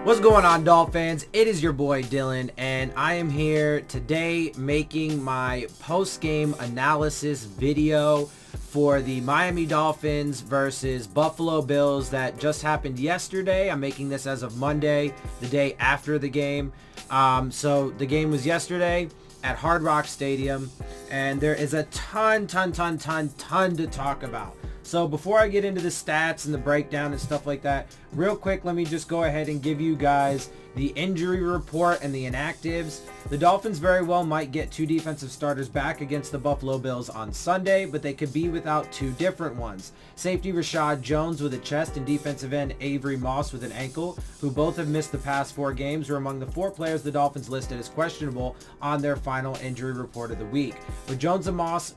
What's going on, Dolphins? It is your boy Dillon, and I am here today making my post-game analysis video for the Miami Dolphins versus Buffalo Bills that just happened yesterday. I'm making this as of Monday, the day after the game. So the game was yesterday at Hard Rock Stadium, and there is a ton to talk about. So before I get into the stats and the breakdown and stuff like that, real quick, let me just go ahead and give you guys the injury report and the inactives. The Dolphins very well might get two defensive starters back against the Buffalo Bills on Sunday, but they could be without two different ones. Safety Rashad Jones with a chest and defensive end Avery Moss with an ankle, who both have missed the past 4 games, are among the 4 players the Dolphins listed as questionable on their final injury report of the week. With Jones and Moss,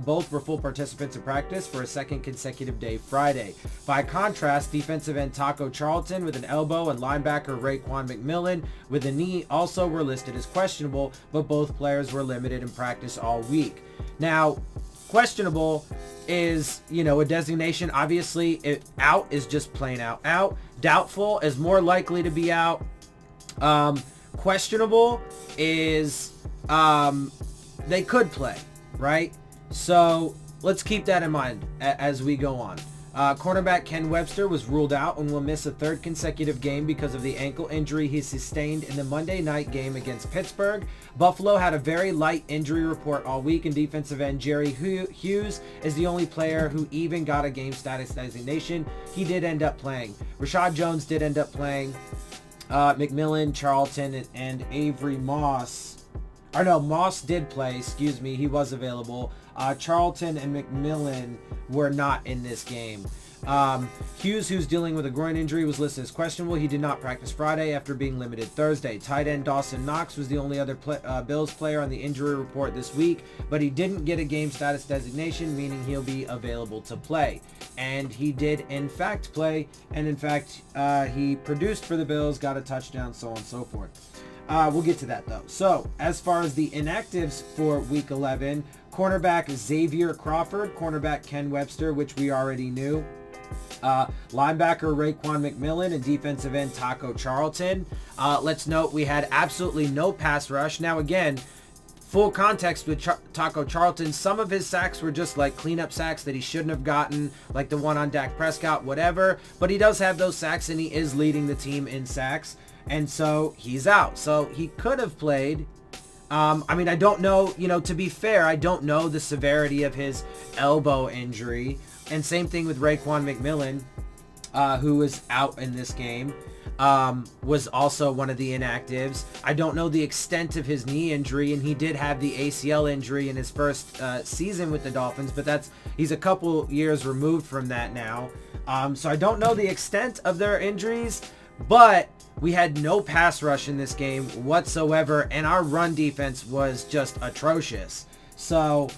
both were full participants in practice for a second consecutive day Friday. By contrast, defensive end Taco Charlton with an elbow and linebacker Raekwon McMillan with a knee also were listed as questionable, but both players were limited in practice all week. Now, questionable is, a designation. Obviously, out is just plain out. Doubtful is more likely to be out. Questionable is they could play, right? So let's keep that in mind as we go on. Cornerback Ken Webster was ruled out and will miss a 3rd consecutive game because of the ankle injury he sustained in the Monday night game against Pittsburgh. Buffalo had a very light injury report all week, and defensive end Jerry Hughes is the only player who even got a game status designation. He did end up playing. Rashad Jones did end up playing. McMillan, Charlton, and Avery Moss. Moss did play, excuse me. He was available. Charlton and McMillan were not in this game. Hughes, who's dealing with a groin injury, was listed as questionable. He did not practice Friday after being limited Thursday. Tight end Dawson Knox was the only other Bills player on the injury report this week, but he didn't get a game status designation, meaning he'll be available to play. And he did, in fact, play, and in fact, he produced for the Bills, got a touchdown, so on and so forth. We'll get to that, though. So, as far as the inactives for Week 11, cornerback Xavier Crawford, cornerback Ken Webster, which we already knew, linebacker Raekwon McMillan, and defensive end Taco Charlton. Let's note we had absolutely no pass rush. Now, again, full context with Taco Charlton, some of his sacks were just like cleanup sacks that he shouldn't have gotten, like the one on Dak Prescott, whatever. But he does have those sacks, and he is leading the team in sacks. And so he's out. So he could have played. I don't know, to be fair, I don't know the severity of his elbow injury. And same thing with Raekwon McMillan, who was out in this game, was also one of the inactives. I don't know the extent of his knee injury, and he did have the ACL injury in his first season with the Dolphins, but he's a couple years removed from that now. So I don't know the extent of their injuries, but we had no pass rush in this game whatsoever, and our run defense was just atrocious. So,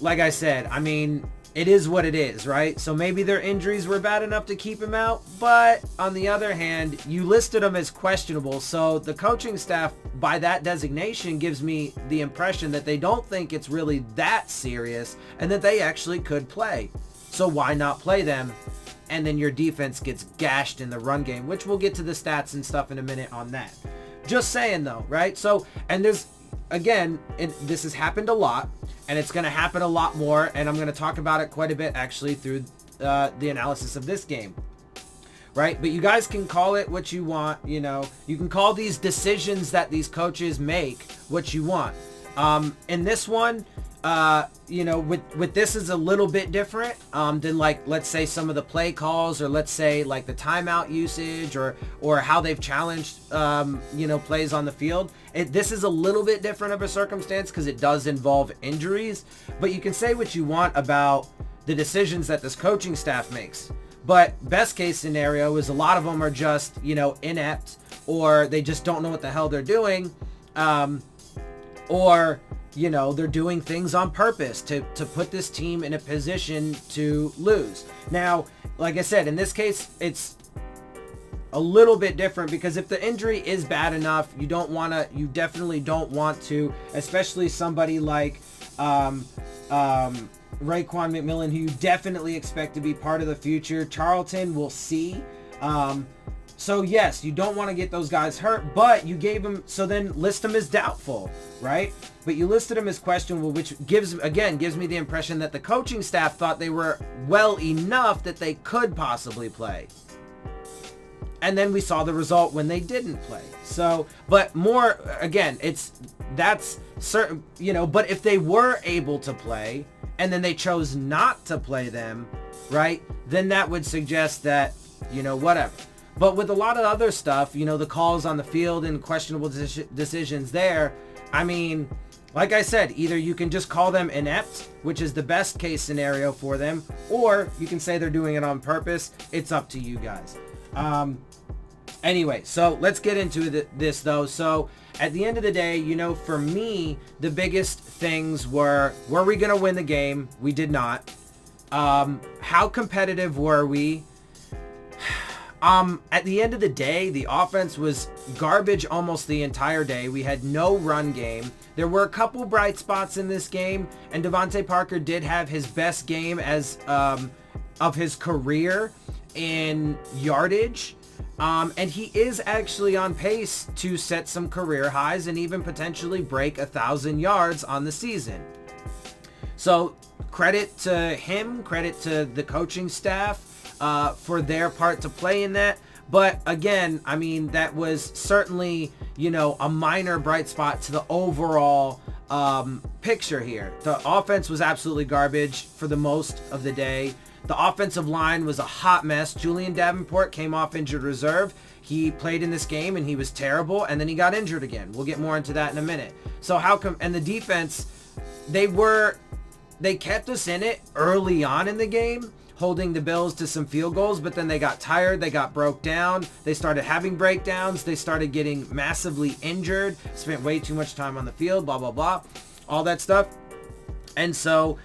like I said, it is what it is, right? So maybe their injuries were bad enough to keep him out, but on the other hand, you listed him as questionable, so the coaching staff, by that designation, gives me the impression that they don't think it's really that serious and that they actually could play. So why not play them? And then your defense gets gashed in the run game, which we'll get to the stats and stuff in a minute on that. Just saying, though, right? So, and there's, again, this has happened a lot, and it's going to happen a lot more, and I'm going to talk about it quite a bit, actually, through the analysis of this game, right? But you guys can call it what you want, you can call these decisions that these coaches make what you want. In this one, with this is a little bit different than, like, let's say some of the play calls, or let's say like the timeout usage, or how they've challenged plays on the field. This is a little bit different of a circumstance because it does involve injuries, but you can say what you want about the decisions that this coaching staff makes. But best case scenario is a lot of them are just, inept, or they just don't know what the hell they're doing, or they're doing things on purpose to put this team in a position to lose. Now, like I said, in this case, it's a little bit different because if the injury is bad enough, you definitely don't want to, especially somebody like Raekwon McMillan, who you definitely expect to be part of the future. Charlton, we'll see. So yes, you don't want to get those guys hurt, but you gave them, so then list them as doubtful, right? But you listed them as questionable, which gives me the impression that the coaching staff thought they were well enough that they could possibly play. And then we saw the result when they didn't play. So, but more, again, that's certain, but if they were able to play and then they chose not to play them, right? Then that would suggest that, whatever. But with a lot of other stuff, the calls on the field and questionable decisions there, I mean, like I said, either you can just call them inept, which is the best case scenario for them, or you can say they're doing it on purpose. It's up to you guys. Anyway, so let's get into this though. So at the end of the day, for me, the biggest things were we going to win the game? We did not. How competitive were we? At the end of the day, the offense was garbage almost the entire day. We had no run game. There were a couple bright spots in this game, and Devontae Parker did have his best game of his career in yardage. And he is actually on pace to set some career highs and even potentially break 1,000 yards on the season. So credit to him, credit to the coaching staff for their part to play in that. But again, I mean, that was certainly, a minor bright spot to the overall picture here. The offense was absolutely garbage for the most of the day. The offensive line was a hot mess. Julian Davenport came off injured reserve. He played in this game and he was terrible, and then he got injured again. We'll get more into that in a minute. So how come, and the defense, they kept us in it early on in the game, holding the Bills to some field goals, but then they got tired, they got broke down, they started having breakdowns, they started getting massively injured, spent way too much time on the field, blah, blah, blah, all that stuff. And so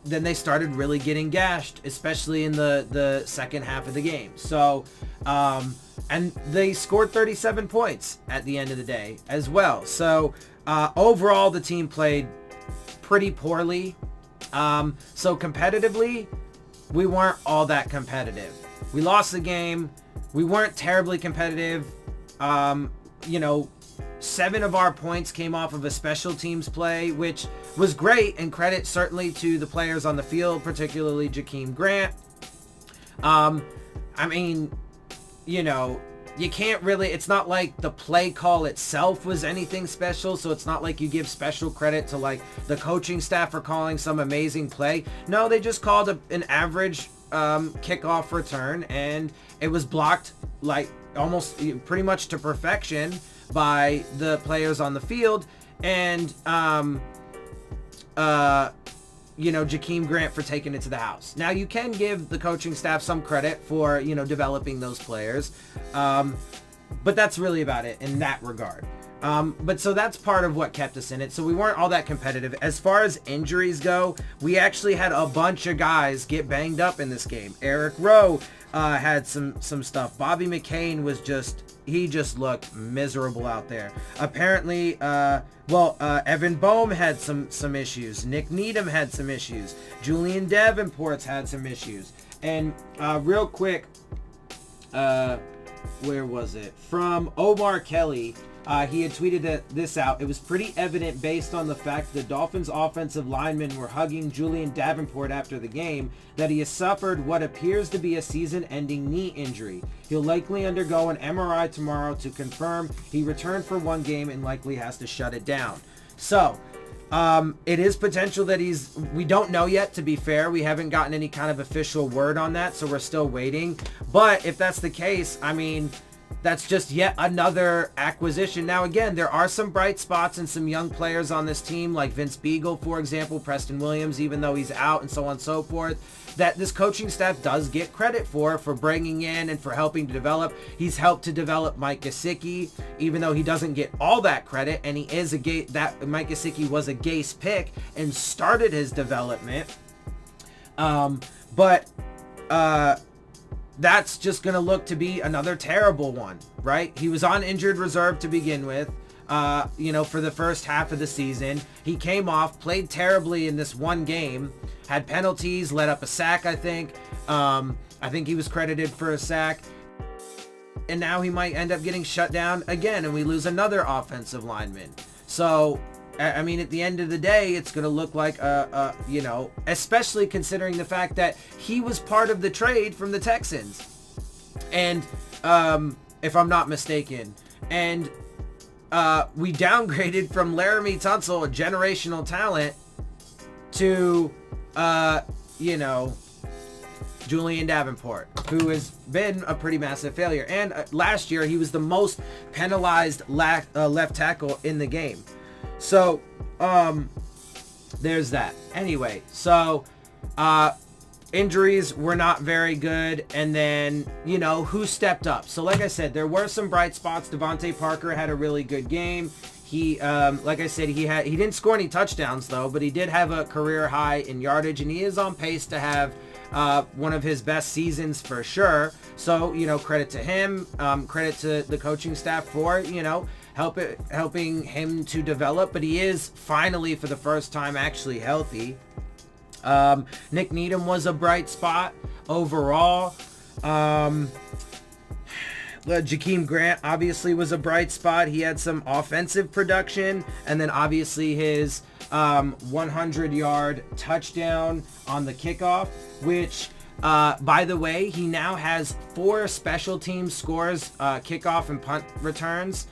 then they started really getting gashed, especially in the second half of the game. So, and they scored 37 points at the end of the day as well. So overall, the team played pretty poorly. So competitively, we weren't all that competitive. We lost the game. We weren't terribly competitive. 7 of our points came off of a special teams play, which was great, and credit certainly to the players on the field, particularly Jakeem Grant. I mean, you can't really, it's not like the play call itself was anything special, so it's not like you give special credit to like the coaching staff for calling some amazing play. No, they just called an average kickoff return, and it was blocked like almost pretty much to perfection by the players on the field, and Jakeem Grant for taking it to the house. Now you can give the coaching staff some credit for developing those players, but that's really about it in that regard. But so that's part of what kept us in it. So we weren't all that competitive. As far as injuries go, we actually had a bunch of guys get banged up in this game. Eric Rowe had some stuff. Bobby McCain was he just looked miserable out there. Apparently, Evan Boehm had some issues. Nick Needham had some issues. Julian Davenport's had some issues. And real quick, where was it? From Omar Kelly, he had tweeted this out. It was pretty evident based on the fact the Dolphins offensive linemen were hugging Julian Davenport after the game that he has suffered what appears to be a season-ending knee injury. He'll likely undergo an MRI tomorrow to confirm he returned for one game and likely has to shut it down. So, it is potential that we don't know yet, to be fair. We haven't gotten any kind of official word on that, so we're still waiting. But if that's the case, I mean, that's just yet another acquisition. Now, again, there are some bright spots and some young players on this team, like Vince Beagle, for example, Preston Williams, even though he's out, and so on and so forth, that this coaching staff does get credit for bringing in and for helping to develop. He's helped to develop Mike Gesicki, even though he doesn't get all that credit, and he is Mike Gesicki was a Gase pick and started his development. That's just going to look to be another terrible one, right? He was on injured reserve to begin with. for the first half of the season. He came off, played terribly in this one game, had penalties, let up a sack, I think. I think he was credited for a sack. And now he might end up getting shut down again, and we lose another offensive lineman. So, I mean, at the end of the day, it's going to look like, especially considering the fact that he was part of the trade from the Texans. And, if I'm not mistaken. And, we downgraded from Laramie Tunsil, a generational talent, to, Julian Davenport, who has been a pretty massive failure. And last year, he was the most penalized left tackle in the game. So, there's that. Anyway, so, injuries were not very good. And then, who stepped up? So, like I said, there were some bright spots. Devontae Parker had a really good game. He, like I said, he didn't score any touchdowns, though, but he did have a career high in yardage, and he is on pace to have one of his best seasons for sure. So, credit to him, credit to the coaching staff for, helping him to develop. But he is finally, for the first time, actually healthy. Nick Needham was a bright spot overall. Jakeem Grant obviously was a bright spot. He had some offensive production, and then obviously his 100-yard touchdown on the kickoff, which, by the way, he now has 4 special team scores, kickoff and punt returns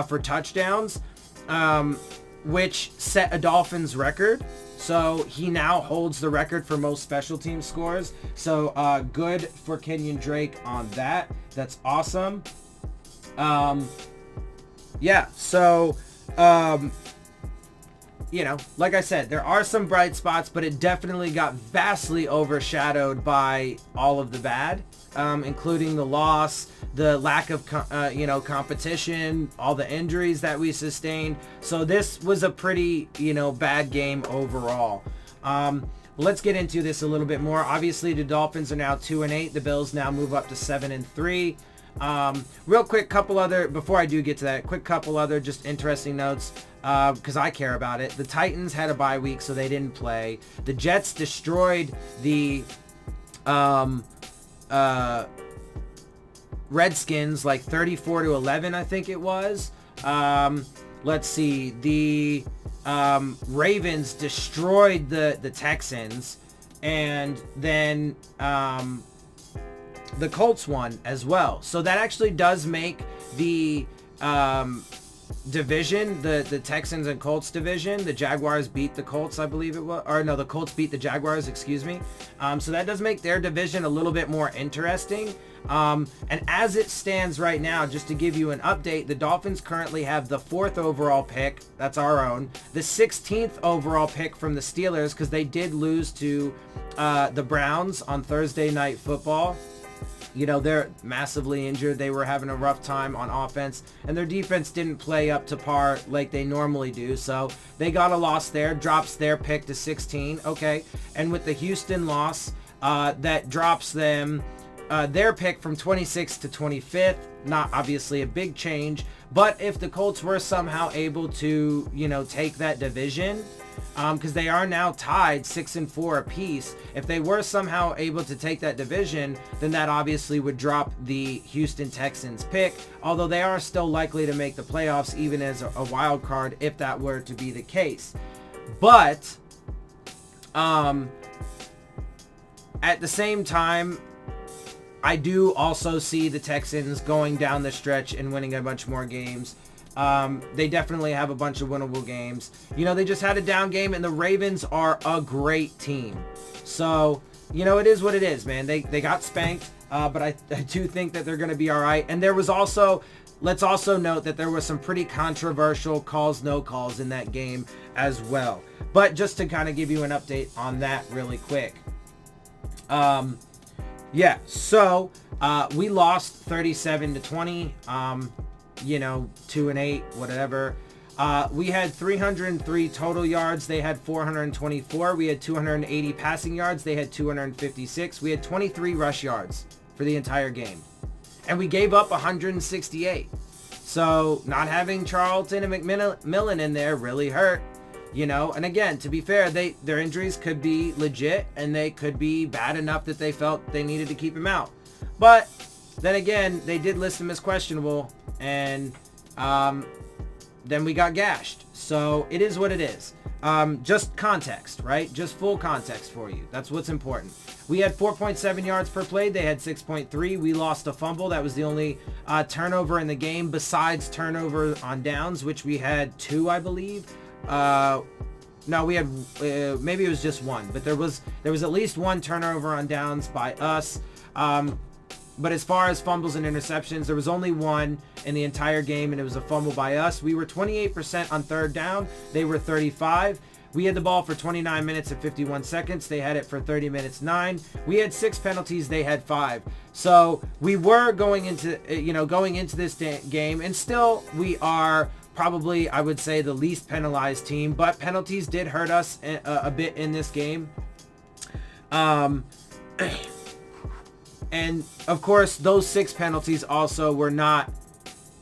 for touchdowns, which set a Dolphins record. So he now holds the record for most special team scores. So good for Kenyon Drake on that. That's awesome. Yeah, so, like I said, there are some bright spots, but it definitely got vastly overshadowed by all of the bad, including the loss, the lack of, competition, all the injuries that we sustained. So this was a pretty, bad game overall. Let's get into this a little bit more. Obviously, the Dolphins are now 2-8. The Bills now move up to 7-3. Real quick, before I do get to that, couple other just interesting notes, because I care about it. The Titans had a bye week, so they didn't play. The Jets destroyed the Redskins like 34-11, I think it was. Let's see. The Ravens destroyed the Texans, and then the Colts won as well. So that actually does make the division, the Texans and Colts division. The Jaguars beat the Colts, I believe it was. Or no, the Colts beat the Jaguars, excuse me. So that does make their division a little bit more interesting. And as it stands right now, just to give you an update, the Dolphins currently have the 4th overall pick. That's our own. The 16th overall pick from the Steelers, because they did lose to the Browns on Thursday Night Football. They're massively injured. They were having a rough time on offense, and their defense didn't play up to par like they normally do. So they got a loss there, drops their pick to 16. Okay. And with the Houston loss, that drops them their pick from 26th to 25th. Not obviously a big change, but if the Colts were somehow able to, take that division, because they are now tied 6-4 apiece. If they were somehow able to take that division, then that obviously would drop the Houston Texans pick, although they are still likely to make the playoffs even as a wild card if that were to be the case. But at the same time, I do also see the Texans going down the stretch and winning a bunch more games. They definitely have a bunch of winnable games. They just had a down game, and the Ravens are a great team. So, it is what it is, man. They got spanked, but I do think that they're going to be all right. And there was also, let's also note that there was some pretty controversial calls, no calls in that game as well. But just to kind of give you an update on that really quick. Yeah, so we lost 37-20. 2-8, whatever. We had 303 total yards. They had 424. We had 280 passing yards. They had 256. We had 23 rush yards for the entire game. And we gave up 168. So not having Charlton and McMillan in there really hurt, you know. And again, to be fair, their injuries could be legit and they could be bad enough that they felt they needed to keep him out. But then again, they did list him as questionable, and then we got gashed. So it is what it is. Just context, right? Just full context for you. That's what's important. We had 4.7 yards per play. They had 6.3. We lost a fumble. That was the only turnover in the game besides turnover on downs, which we had 2, I believe. No, we had maybe it was just 1, but there was at least 1 turnover on downs by us. But as far as fumbles and interceptions, there was only 1 in the entire game, and it was a fumble by us. We were 28% on third down. They were 35%. We had the ball for 29 minutes and 51 seconds. They had it for 30 minutes, 9. We had 6 penalties. They had 5. So we were going into this game, and still we are probably, I would say, the least penalized team. But penalties did hurt us a bit in this game. And of course, those 6 penalties also were not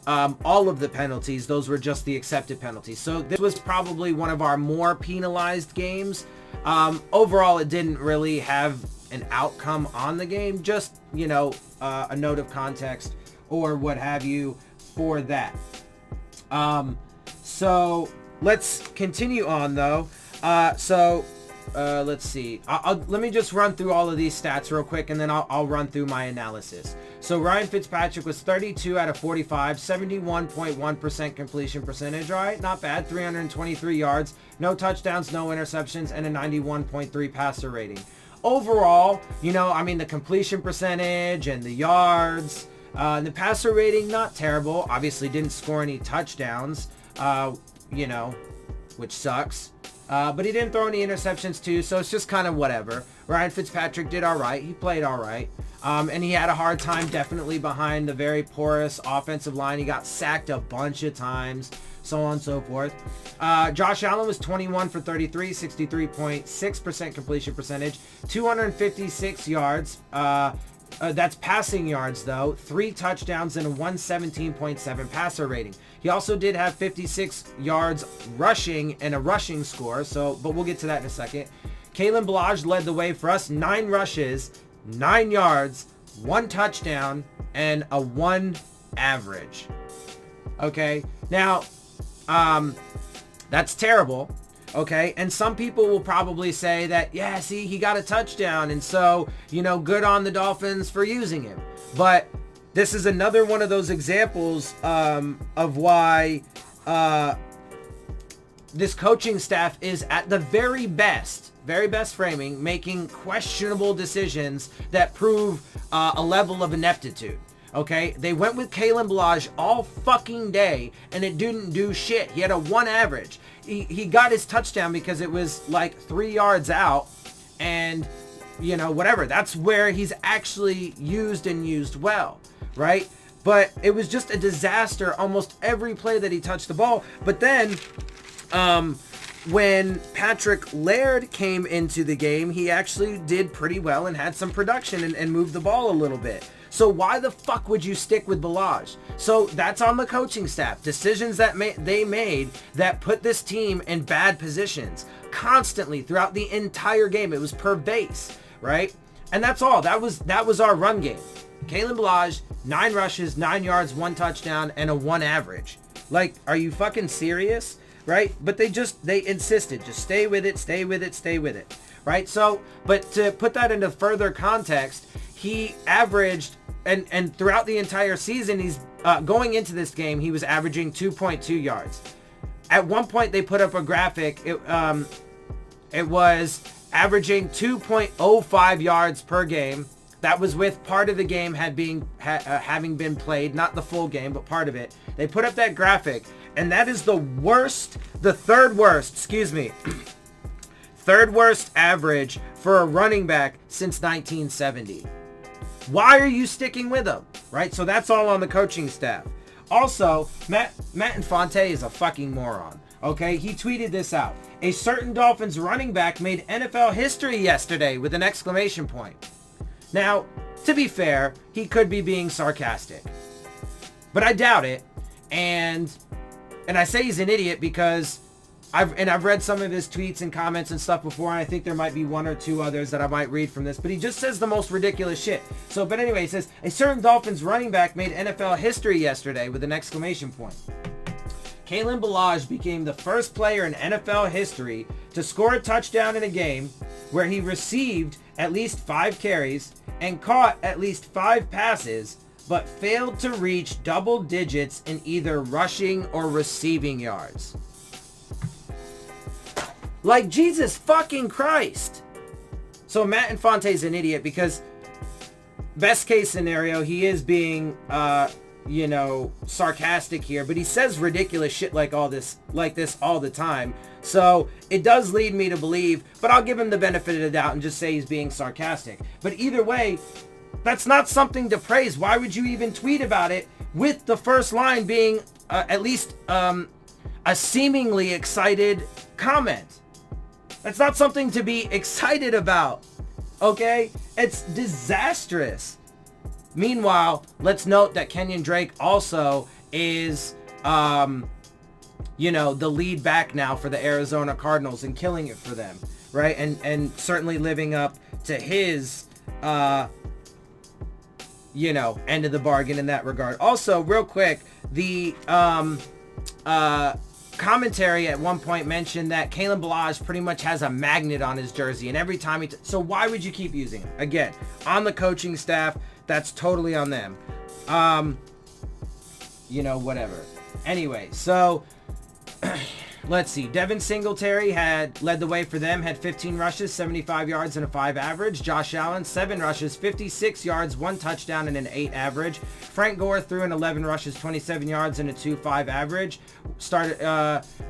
all of the penalties. Those were just the accepted penalties. So this was probably one of our more penalized games. Overall, it didn't really have an outcome on the game. Just, you know, a note of context or what have you for that. So let's continue on though. Let's see. Let me just run through all of these stats real quick, and then I'll run through my analysis. So Ryan Fitzpatrick was 32 out of 45, 71.1% completion percentage. All right, not bad. 323 yards, no touchdowns, no interceptions, and a 91.3 passer rating. Overall, you know, I mean, the completion percentage and the yards, and the passer rating, not terrible. Obviously didn't score any touchdowns, you know, which sucks. But he didn't throw any interceptions too, so it's just kind of whatever. Ryan Fitzpatrick did all right. He played all right. And he had a hard time definitely behind the very porous offensive line. He got sacked a bunch of times, so on and so forth. Josh Allen was 21 for 33, 63.6% completion percentage, 256 yards. That's passing yards though, 3 touchdowns and a 117.7 passer rating. He also did have 56 yards rushing and a rushing score, but we'll get to that in a second. Kalen Ballage led the way for us, 9 rushes, 9 yards, 1 touchdown, and a 1 average. Okay, now, that's terrible. Okay, and some people will probably say that, yeah, see, he got a touchdown, and so, you know, good on the Dolphins for using him. But this is another one of those examples of why this coaching staff is at the very best framing, making questionable decisions that prove a level of ineptitude. Okay, they went with Kalen Ballage all fucking day, and it didn't do shit. He had a 1 average. He got his touchdown because it was like 3 yards out, and, you know, whatever. That's where he's actually used and used well, right? But it was just a disaster almost every play that he touched the ball. But then, when Patrick Laird came into the game, he actually did pretty well and had some production and moved the ball a little bit. So why the fuck would you stick with Ballage? So that's on the coaching staff. Decisions that they made that put this team in bad positions constantly throughout the entire game. It was pervasive, right? And that's all. That was our run game. Kalen Ballage, 9 rushes, 9 yards, 1 touchdown, and a 1 average. Like, are you fucking serious? Right? But they insisted, just stay with it, right? So, but to put that into further context, he averaged, and throughout the entire season, he's going into this game, he was averaging 2.2 yards. At one point, they put up a graphic. It was averaging 2.05 yards per game. That was with part of the game having been played, not the full game, but part of it. They put up that graphic, and that is the third worst average for a running back since 1970. Why are you sticking with him? Right? So that's all on the coaching staff. Also, Matt Infante is a fucking moron. Okay? He tweeted this out. A certain Dolphins running back made NFL history yesterday with an exclamation point. Now, to be fair, he could be being sarcastic. But I doubt it. And I say he's an idiot because I've read some of his tweets and comments and stuff before, and I think there might be one or two others that I might read from this, but he just says the most ridiculous shit. So, but anyway, he says, a certain Dolphins running back made NFL history yesterday with an exclamation point. Kalen Ballage became the first player in NFL history to score a touchdown in a game where he received at least 5 carries and caught at least 5 passes, but failed to reach double digits in either rushing or receiving yards. Like, Jesus fucking Christ. So Matt Infante's an idiot because best case scenario, he is being, sarcastic here, but he says ridiculous shit like this all the time. So it does lead me to believe, but I'll give him the benefit of the doubt and just say he's being sarcastic. But either way, that's not something to praise. Why would you even tweet about it with the first line being at least a seemingly excited comment? That's not something to be excited about, okay? It's disastrous. Meanwhile, let's note that Kenyon Drake also is, the lead back now for the Arizona Cardinals and killing it for them, right? And certainly living up to his, end of the bargain in that regard. Also, real quick, the commentary at one point mentioned that Kalen Ballage pretty much has a magnet on his jersey, and every time so why would you keep using him? Again, on the coaching staff, that's totally on them. Whatever. Anyway, so let's see. Devin Singletary had led the way for them, had 15 rushes, 75 yards, and a 5 average. Josh Allen, 7 rushes, 56 yards, 1 touchdown, and an 8 average. Frank Gore threw in 11 rushes, 27 yards, and a 2.5 average.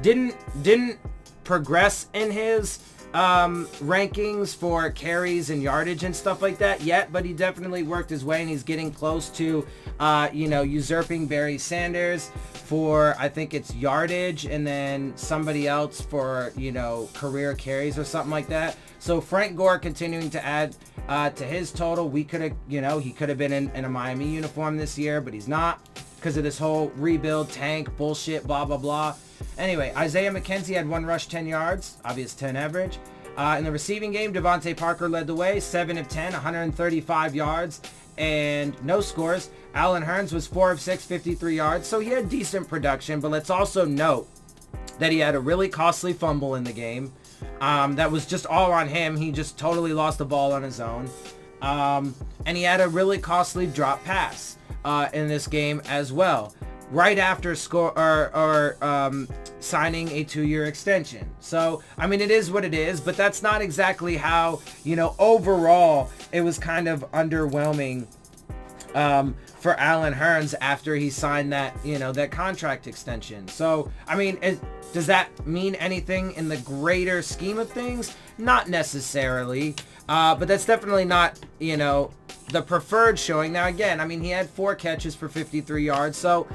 Didn't progress in his rankings for carries and yardage and stuff like that yet, but he definitely worked his way, and he's getting close to usurping Barry Sanders for, I think it's yardage, and then somebody else for career carries or something like that. So Frank Gore continuing to add to his total. We could have he could have been in a Miami uniform this year, but he's not because of this whole rebuild tank bullshit, blah blah blah. Anyway, Isaiah McKenzie had 1 rush, 10 yards, obvious 10 average. In the receiving game, Devontae Parker led the way, 7 of 10, 135 yards, and no scores. Allen Hurns was 4 of 6, 53 yards, so he had decent production, but let's also note that he had a really costly fumble in the game. That was just all on him. He just totally lost the ball on his own. And he had a really costly drop pass in this game as well, right after signing a 2-year extension. So, I mean, it is what it is, but that's not exactly how, overall, it was kind of underwhelming for Allen Hurns after he signed that, that contract extension. So, I mean, does that mean anything in the greater scheme of things? Not necessarily, but that's definitely not, the preferred showing. Now, again, I mean, he had 4 catches for 53 yards, so,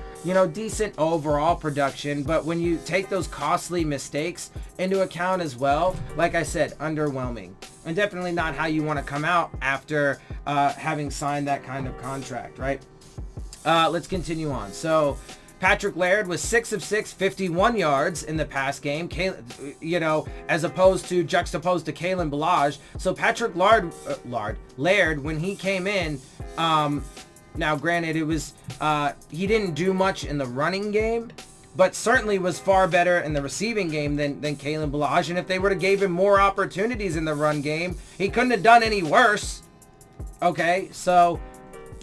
decent overall production, but when you take those costly mistakes into account as well, like I said, underwhelming. And definitely not how you want to come out after having signed that kind of contract, right? Let's continue on. So, Patrick Laird was 6 of 6, 51 yards in the pass game, as opposed to juxtaposed to Kalen Ballage. So Patrick Laird, when he came in, now granted it was, he didn't do much in the running game, but certainly was far better in the receiving game than Kalen Ballage. And if they would have gave him more opportunities in the run game, he couldn't have done any worse. Okay, so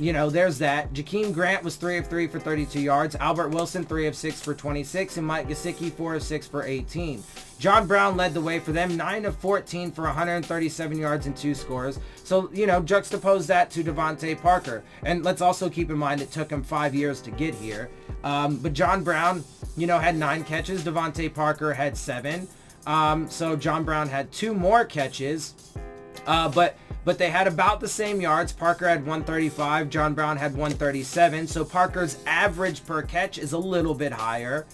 there's that. Jakeem Grant was 3 of 3 for 32 yards. Albert Wilson, 3 of 6 for 26. And Mike Gesicki, 4 of 6 for 18. John Brown led the way for them, 9 of 14 for 137 yards and 2 scores. So, juxtapose that to Devontae Parker. And let's also keep in mind it took him 5 years to get here. But John Brown, had 9 catches. Devontae Parker had 7. So John Brown had 2 more catches. But they had about the same yards. Parker had 135. John Brown had 137. So Parker's average per catch is a little bit higher.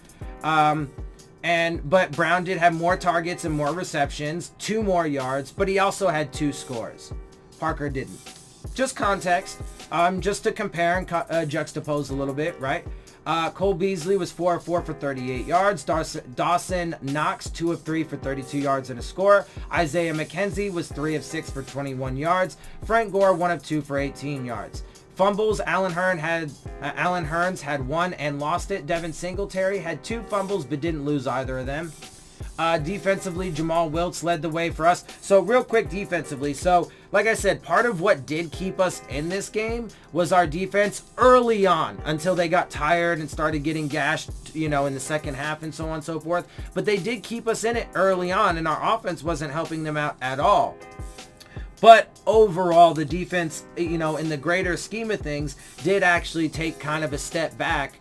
But Brown did have more targets and more receptions, 2 more yards, but he also had 2 scores. Parker didn't. Just context, just to compare and juxtapose a little bit, right? Cole Beasley was 4 of 4 for 38 yards. Dawson Knox 2 of 3 for 32 yards and a score. Isaiah McKenzie was 3 of 6 for 21 yards. Frank Gore 1 of 2 for 18 yards. Fumbles, Allen Hurns had one and lost it. Devin Singletary had 2 fumbles but didn't lose either of them. Defensively, Jamal Wiltz led the way for us. So real quick defensively. So like I said, part of what did keep us in this game was our defense early on until they got tired and started getting gashed, in the second half and so on and so forth. But they did keep us in it early on, and our offense wasn't helping them out at all. But overall, the defense, in the greater scheme of things, did actually take kind of a step back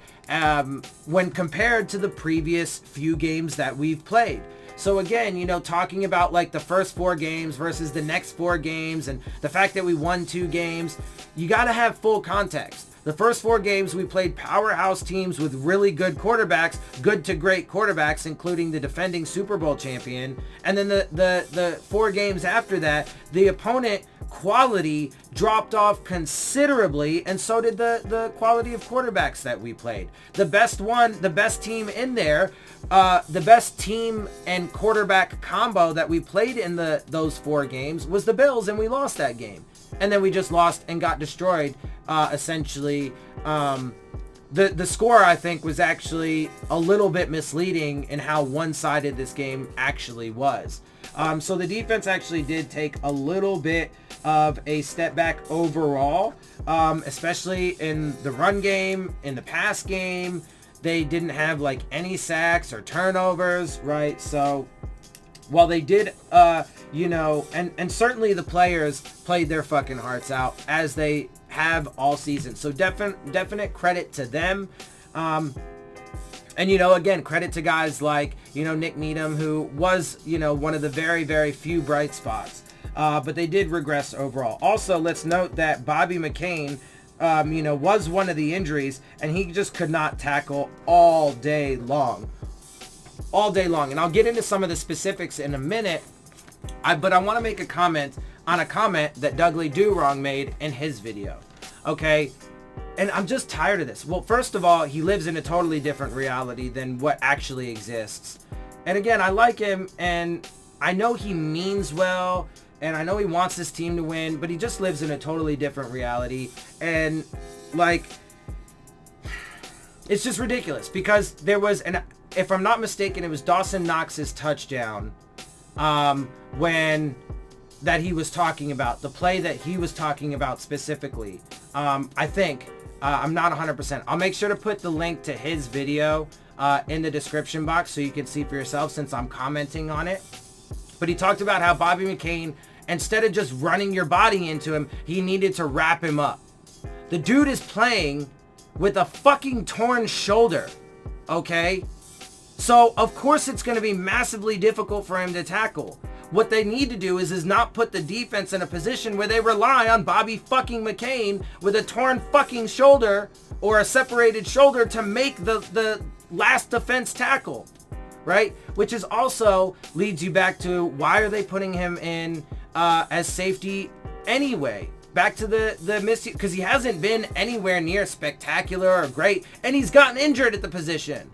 when compared to the previous few games that we've played. So again, talking about like the first 4 games versus the next 4 games and the fact that we won 2 games, you got to have full context. The first 4 games, we played powerhouse teams with really good quarterbacks, good to great quarterbacks, including the defending Super Bowl champion. And then the 4 games after that, the opponent quality dropped off considerably, and so did the quality of quarterbacks that we played. The best team in there, the best team and quarterback combo that we played in those 4 games was the Bills, and we lost that game. And then we just lost and got destroyed, essentially. The score, I think, was actually a little bit misleading in how one-sided this game actually was. So the defense actually did take a little bit of a step back overall, especially in the run game, in the pass game. They didn't have like any sacks or turnovers, right? So while they did, and certainly the players played their fucking hearts out as they have all season. So definite credit to them. And, again, credit to guys like, Nick Needham, who was, one of the very, very few bright spots. But they did regress overall. Also, let's note that Bobby McCain, was one of the injuries, and he just could not tackle all day long. And I'll get into some of the specifics in a minute. But I want to make a comment on a comment that Douglie-Do-Wrong made in his video. Okay? And I'm just tired of this. Well, first of all, he lives in a totally different reality than what actually exists. And again, I like him, and I know he means well, and I know he wants his team to win, but he just lives in a totally different reality. And, like, it's just ridiculous because there was if I'm not mistaken, it was Dawson Knox's touchdown that he was talking about, the play that he was talking about specifically. I think, I'm not 100%. I'll make sure to put the link to his video in the description box so you can see for yourself since I'm commenting on it. But he talked about how Bobby McCain, instead of just running your body into him, he needed to wrap him up. The dude is playing with a fucking torn shoulder, okay? So, of course, it's going to be massively difficult for him to tackle. What they need to do is not put the defense in a position where they rely on Bobby fucking McCain with a torn fucking shoulder or a separated shoulder to make the last defense tackle, right? Which is also leads you back to why are they putting him in as safety anyway? Back to the miss, because he hasn't been anywhere near spectacular or great, and he's gotten injured at the position.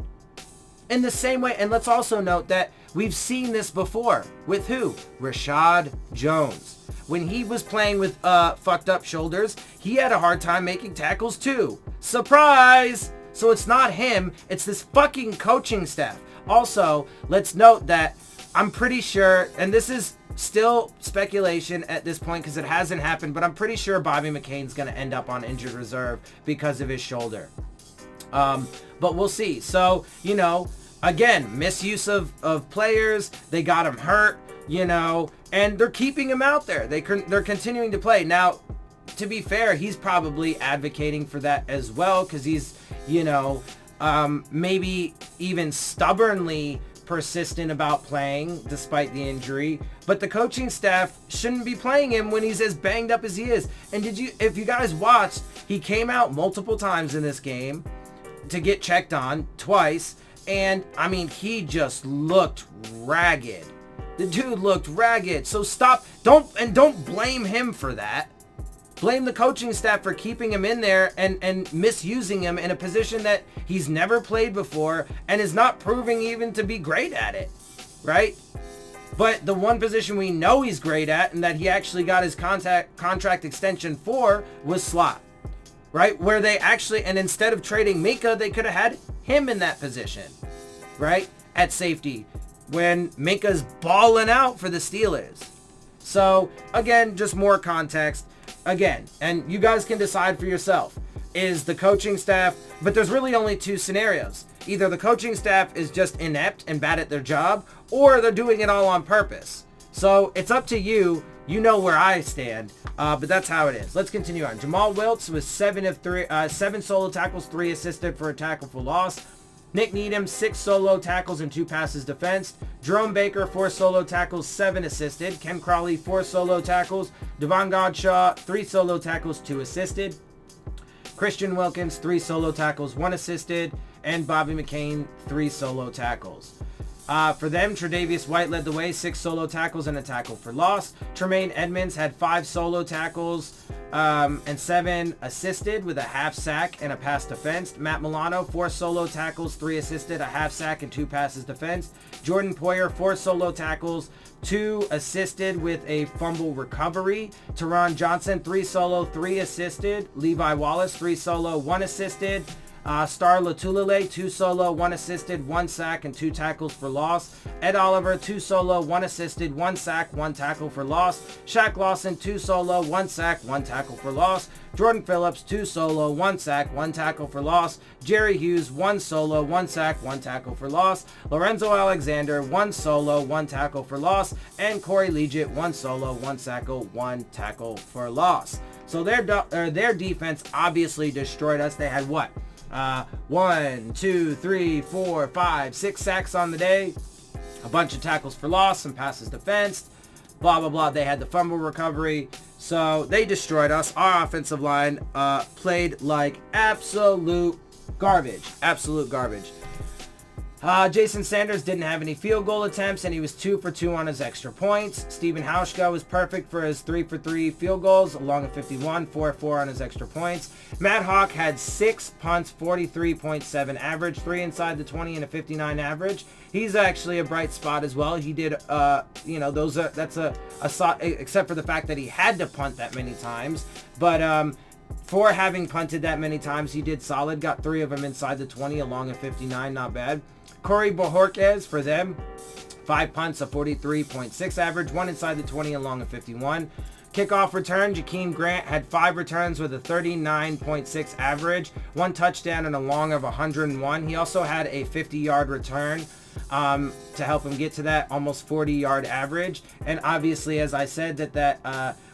In the same way, and let's also note that we've seen this before. With who? Rashad Jones. When he was playing with fucked up shoulders, he had a hard time making tackles too. Surprise! So it's not him, it's this fucking coaching staff. Also, let's note that I'm pretty sure, and this is still speculation at this point because it hasn't happened, but I'm pretty sure Bobby McCain's going to end up on injured reserve because of his shoulder. But we'll see. So, again, misuse of players. They got him hurt, and they're keeping him out there. They're continuing to play. Now, to be fair, he's probably advocating for that as well because he's, maybe even stubbornly persistent about playing despite the injury. But the coaching staff shouldn't be playing him when he's as banged up as he is. And if you guys watched, he came out multiple times in this game to get checked on twice, and he just looked ragged. The dude looked ragged. So don't blame him for that. blame the coaching staff for keeping him in there and misusing him in a position that he's never played before and is not proving even to be great at it, right? But the one position we know he's great at and that he actually got his contract extension for was slot, right? Where they actually, and instead of trading Minka, they could have had him in that position, right? At safety, when Minka's balling out for the Steelers. So, again, just more context. Again, and you guys can decide for yourself, is the coaching staff, but there's really only two scenarios. Either the coaching staff is just inept and bad at their job, or they're doing it all on purpose. So it's up to you. You know where I stand, but that's how it is. Let's continue on. Jamal Wiltz was 7 solo tackles, 3 assisted for a tackle for loss. Nick Needham, 6 solo tackles and 2 passes defensed. Jerome Baker, 4 solo tackles, 7 assisted. Ken Crawley, 4 solo tackles. Devon Godshaw, 3 solo tackles, 2 assisted. Christian Wilkins, 3 solo tackles, 1 assisted. And Bobby McCain, 3 solo tackles. For them, Tre'Davious White led the way, 6 solo tackles and a tackle for loss. Tremaine Edmonds had 5 solo tackles and 7 assisted with a half sack and a pass defensed. Matt Milano, 4 solo tackles, 3 assisted, a half sack and 2 passes defensed. Jordan Poyer, 4 solo tackles, 2 assisted with a fumble recovery. Teron Johnson, 3 solo, 3 assisted. Levi Wallace, 3 solo, 1 assisted. Star Latulele, 2 solo, 1 assisted, 1 sack, and 2 tackles for loss. Ed Oliver, 2 solo, 1 assisted, 1 sack, 1 tackle for loss. Shaq Lawson, 2 solo, 1 sack, 1 tackle for loss. Jordan Phillips, 2 solo, 1 sack, 1 tackle for loss. Jerry Hughes, 1 solo, 1 sack, 1 tackle for loss. Lorenzo Alexander, 1 solo, 1 tackle for loss. And Corey Leggett, 1 solo, 1 sack, 1 tackle for loss. So their defense obviously destroyed us. They had what? 1, 2, 3, 4, 5, 6 sacks on the day, a bunch of tackles for loss, some passes defensed, blah, blah, blah. They had the fumble recovery. So they destroyed us. Our offensive line played like absolute garbage. Absolute garbage. Jason Sanders didn't have any field goal attempts, and he was 2 for 2 on his extra points. Stephen Hauschka was perfect for his 3 for 3 field goals, along with 51, 4 for 4 on his extra points. Matt Hawk had 6 punts, 43.7 average, 3 inside the 20 and a 59 average. He's actually a bright spot as well. He did, that's a except for the fact that he had to punt that many times. But for having punted that many times, he did solid. Got 3 of them inside the 20, along with 59, not bad. Corey Bojorquez for them, 5 punts, a 43.6 average, 1 inside the 20, along with 51. Kickoff return, Jakeem Grant had 5 returns with a 39.6 average, 1 touchdown and a long of 101. He also had a 50-yard return to help him get to that almost 40-yard average. And obviously, as I said,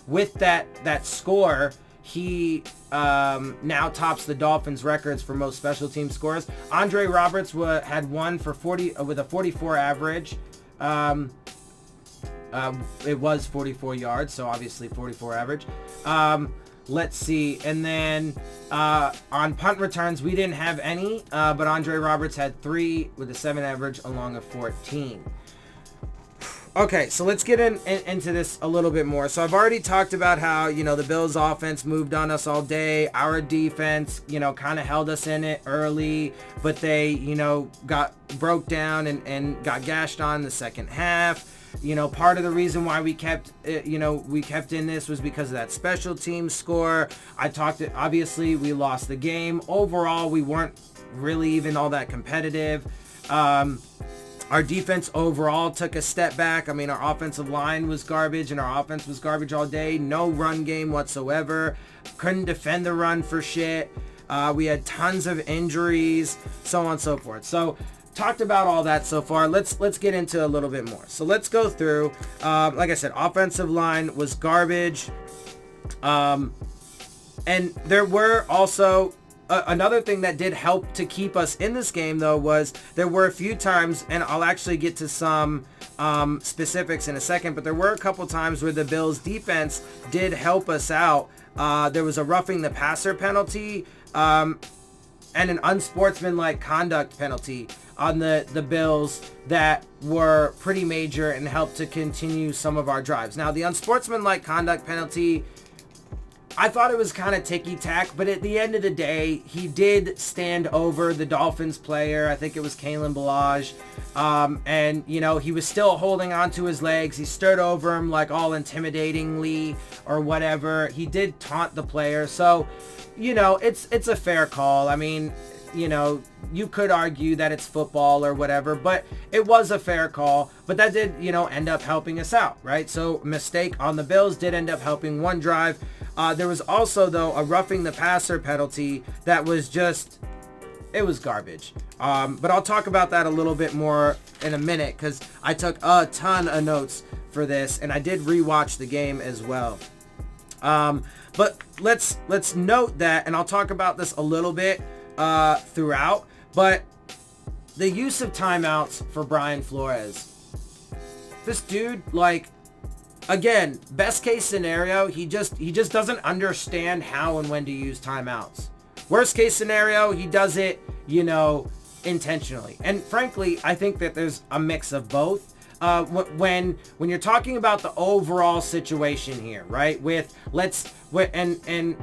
with that score, he now tops the Dolphins records for most special team scores. Andre Roberts had 1 for 40 with a 44 average. It was 44 yards, so obviously 44 average. Let's see. And then on punt returns, we didn't have any, but Andre Roberts had 3 with a 7 average along with 14. Okay, so let's get into this a little bit more. So I've already talked about how, the Bills offense moved on us all day. Our defense, kind of held us in it early, but they, got broke down and got gashed on in the second half. Part of the reason why we kept in this was because of that special team score. Obviously we lost the game. Overall, we weren't really even all that competitive. Our defense overall took a step back. I mean, our offensive line was garbage, and our offense was garbage all day. No run game whatsoever. Couldn't defend the run for shit. We had tons of injuries, so on and so forth. So, talked about all that so far. Let's get into a little bit more. So, let's go through. Like I said, offensive line was garbage. And there were also... another thing that did help to keep us in this game, though, was there were a few times, and I'll actually get to some specifics in a second, but there were a couple times where the Bills' defense did help us out. There was a roughing the passer penalty and an unsportsmanlike conduct penalty on the Bills that were pretty major and helped to continue some of our drives. Now, the unsportsmanlike conduct penalty... I thought it was kind of ticky-tack, but at the end of the day, he did stand over the Dolphins player. I think it was Kalen Ballage. And, you know, he was still holding onto his legs. He stood over him like all intimidatingly or whatever. He did taunt the player. So, you know, it's a fair call. I mean, you know, you could argue that it's football or whatever, but it was a fair call. But that did, you know, end up helping us out, right? So mistake on the Bills did end up helping one drive. There was also, though, a roughing the passer penalty that was just, it was garbage. But I'll talk about that a little bit more in a minute because I took a ton of notes for this and I did rewatch the game as well. But let's note that, and I'll talk about this a little bit throughout, but the use of timeouts for Brian Flores. This dude, like, again, best case scenario, he just doesn't understand how and when to use timeouts. Worst case scenario, he does it, you know, intentionally. And frankly, I think that there's a mix of both. When you're talking about the overall situation here, right? And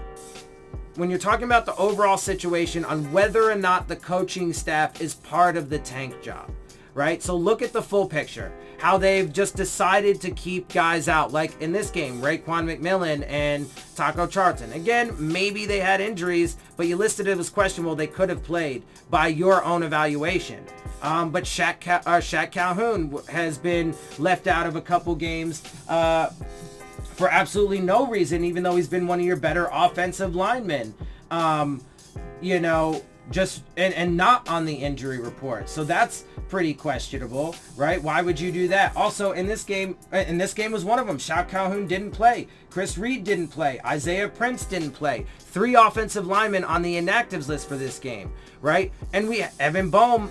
when you're talking about the overall situation on whether or not the coaching staff is part of the tank job, right? So look at the full picture, how they've just decided to keep guys out. Like in this game, Raekwon McMillan and Taco Charlton. Again, maybe they had injuries, but you listed it as questionable. They could have played by your own evaluation. But Shaq Calhoun has been left out of a couple games for absolutely no reason, even though he's been one of your better offensive linemen. You know, just and not on the injury report. So that's pretty questionable, right? Why would you do that? Also, in this game was one of them. Shaq Calhoun didn't play. Chris Reed didn't play. Isaiah Prince didn't play. 3 offensive linemen on the inactives list for this game, right? And Evan Boehm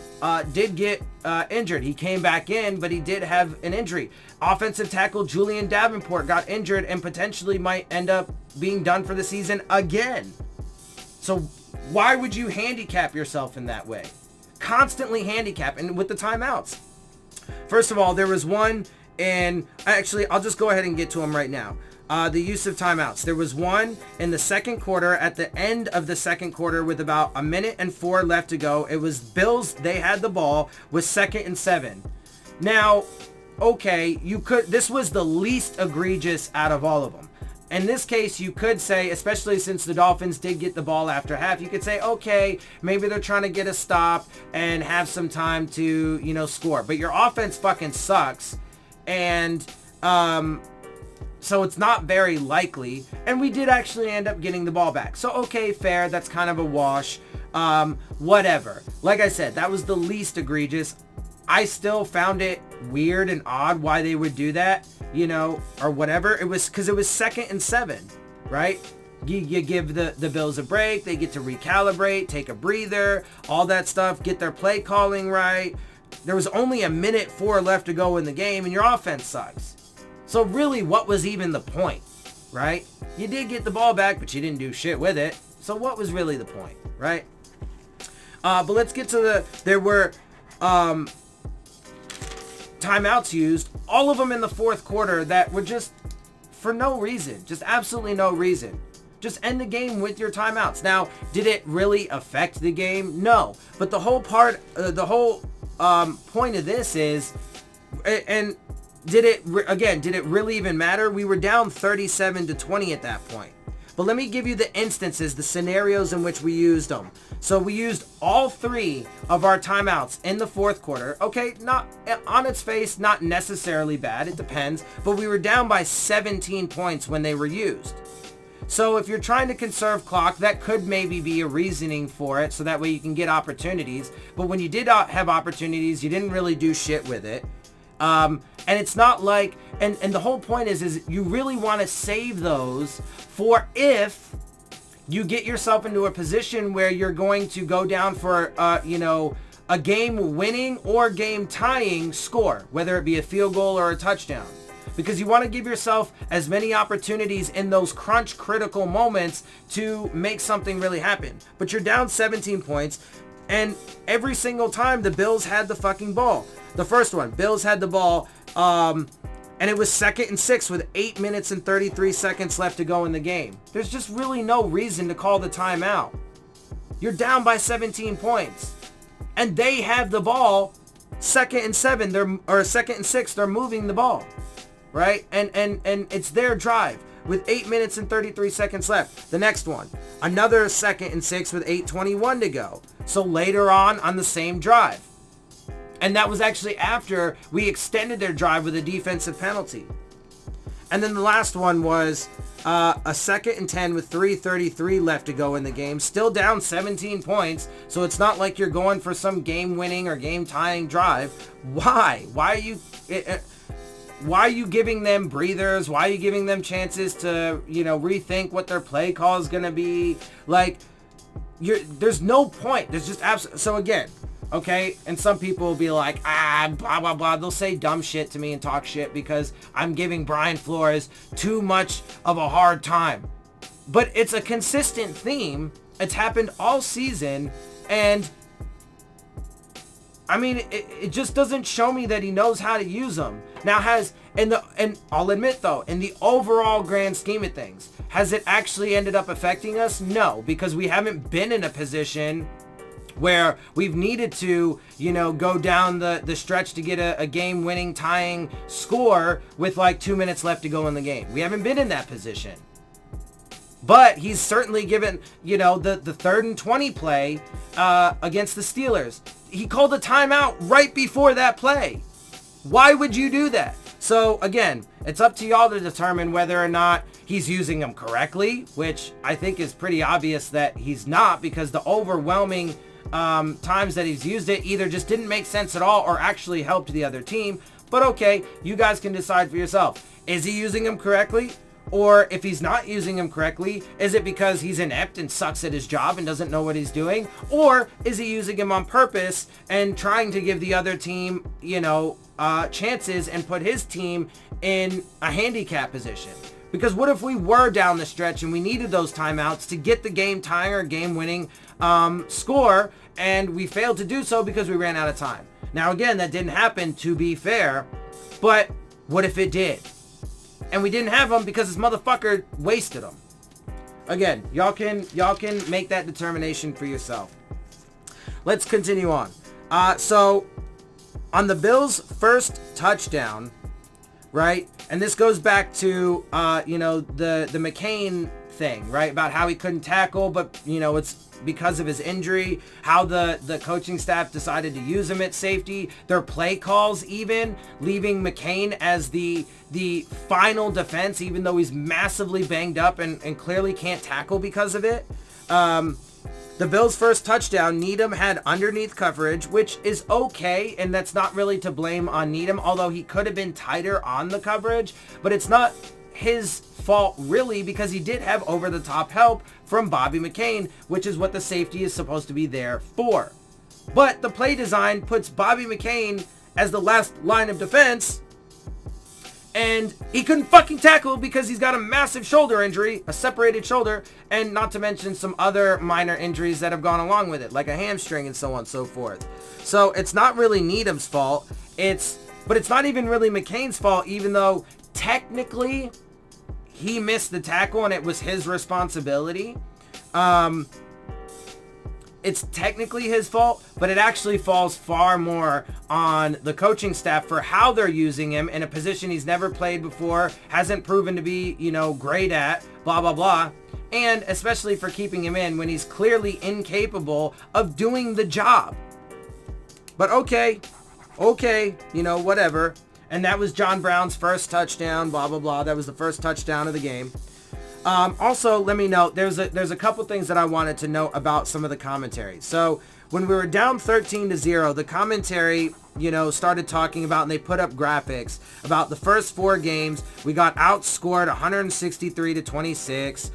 did get injured. He came back in, but he did have an injury. Offensive tackle Julian Davenport got injured and potentially might end up being done for the season again. So why would you handicap yourself in that way? Constantly handicap, and with the timeouts. First of all, there was one, and actually, I'll just go ahead and get to them right now. The use of timeouts. There was one in the second quarter, at the end of the second quarter with about 1 minute and 4 left to go. It was Bills, they had the ball with 2nd and 7. Now, okay, this was the least egregious out of all of them. In this case, you could say, especially since the Dolphins did get the ball after half, you could say, okay, maybe they're trying to get a stop and have some time to, you know, score. But your offense fucking sucks. And so it's not very likely. And we did actually end up getting the ball back. So, okay, fair. That's kind of a wash. Whatever. Like I said, that was the least egregious. I still found it weird and odd why they would do that, you know, or whatever. It was because it was 2nd and 7, right? You give the Bills a break. They get to recalibrate, take a breather, all that stuff, get their play calling right. There was only 1 minute 4 left to go in the game, and your offense sucks. So really, what was even the point, right? You did get the ball back, but you didn't do shit with it. So what was really the point, right? But let's get to there were timeouts used, all of them in the fourth quarter that were just for no reason, just absolutely no reason. Just end the game with your timeouts. Now, did it really affect the game? No. But the whole point of this is, and did it really even matter? We were down 37-20 at that point. But let me give you the instances, the scenarios in which we used them. So we used all 3 of our timeouts in the fourth quarter. Okay, not on its face, not necessarily bad. It depends. But we were down by 17 points when they were used. So if you're trying to conserve clock, that could maybe be a reasoning for it, so that way you can get opportunities. But when you did have opportunities, you didn't really do shit with it. And it's not like, and the whole point is you really want to save those for if you get yourself into a position where you're going to go down for, a game winning or game tying score, whether it be a field goal or a touchdown. Because you want to give yourself as many opportunities in those crunch critical moments to make something really happen. But you're down 17 points, and every single time the Bills had the fucking ball. The first one, Bills had the ball, and it was 2nd and 6 with 8 minutes and 33 seconds left to go in the game. There's just really no reason to call the timeout. You're down by 17 points. And they have the ball 2nd and 7, or 2nd and 6, they're moving the ball. Right? And it's their drive with 8 minutes and 33 seconds left. The next one, another 2nd and 6 with 8:21 to go. So later on the same drive. And that was actually after we extended their drive with a defensive penalty. And then the last one was a 2nd and 10 with 3:33 left to go in the game. Still down 17 points. So it's not like you're going for some game-winning or game-tying drive. Why? Why are you giving them breathers? Why are you giving them chances to, rethink what their play call is going to be? Like, there's no point. There's just so again, okay, and some people will be like, blah, blah, blah. They'll say dumb shit to me and talk shit because I'm giving Brian Flores too much of a hard time. But it's a consistent theme. It's happened all season, and I mean, it just doesn't show me that he knows how to use them. Now and I'll admit though, in the overall grand scheme of things, has it actually ended up affecting us? No, because we haven't been in a position where we've needed to, go down the stretch to get a game-winning, tying score with like 2 minutes left to go in the game. We haven't been in that position. But he's certainly given, the 3rd and 20 play against the Steelers. He called a timeout right before that play. Why would you do that? So again, it's up to y'all to determine whether or not he's using them correctly, which I think is pretty obvious that he's not, because the overwhelming times that he's used it either just didn't make sense at all or actually helped the other team. But okay, you guys can decide for yourself. Is he using them correctly? Or if he's not using him correctly, is it because he's inept and sucks at his job and doesn't know what he's doing? Or is he using him on purpose and trying to give the other team, chances and put his team in a handicap position? Because what if we were down the stretch and we needed those timeouts to get the game tying or game winning score, and we failed to do so because we ran out of time? Now again, that didn't happen, to be fair, but what if it did? And we didn't have them because this motherfucker wasted them. Again, y'all can make that determination for yourself. Let's continue on. So on the Bills' first touchdown, right? And this goes back to the McCain thing, right? About how he couldn't tackle, but it's because of his injury, how the coaching staff decided to use him at safety, their play calls even leaving McCain as the final defense, even though he's massively banged up and clearly can't tackle because of it. The Bills' first touchdown, Needham had underneath coverage, which is okay, and that's not really to blame on Needham, although he could have been tighter on the coverage, but it's not his fault really, because he did have over-the-top help from Bobby McCain, which is what the safety is supposed to be there for. But the play design puts Bobby McCain as the last line of defense, and he couldn't fucking tackle because he's got a massive shoulder injury, a separated shoulder, and not to mention some other minor injuries that have gone along with it, like a hamstring and so on and so forth. So it's not really Needham's fault, but it's not even really McCain's fault, even though technically he missed the tackle and it was his responsibility. It's technically his fault, but it actually falls far more on the coaching staff for how they're using him in a position he's never played before, hasn't proven to be, great at, blah, blah, blah. And especially for keeping him in when he's clearly incapable of doing the job. But okay, whatever. And that was John Brown's first touchdown, blah, blah, blah. That was the first touchdown of the game. Also, let me note, there's a couple things that I wanted to note about some of the commentary. So when we were down 13-0, the commentary, started talking about, and they put up graphics about the first 4 games. We got outscored 163-26,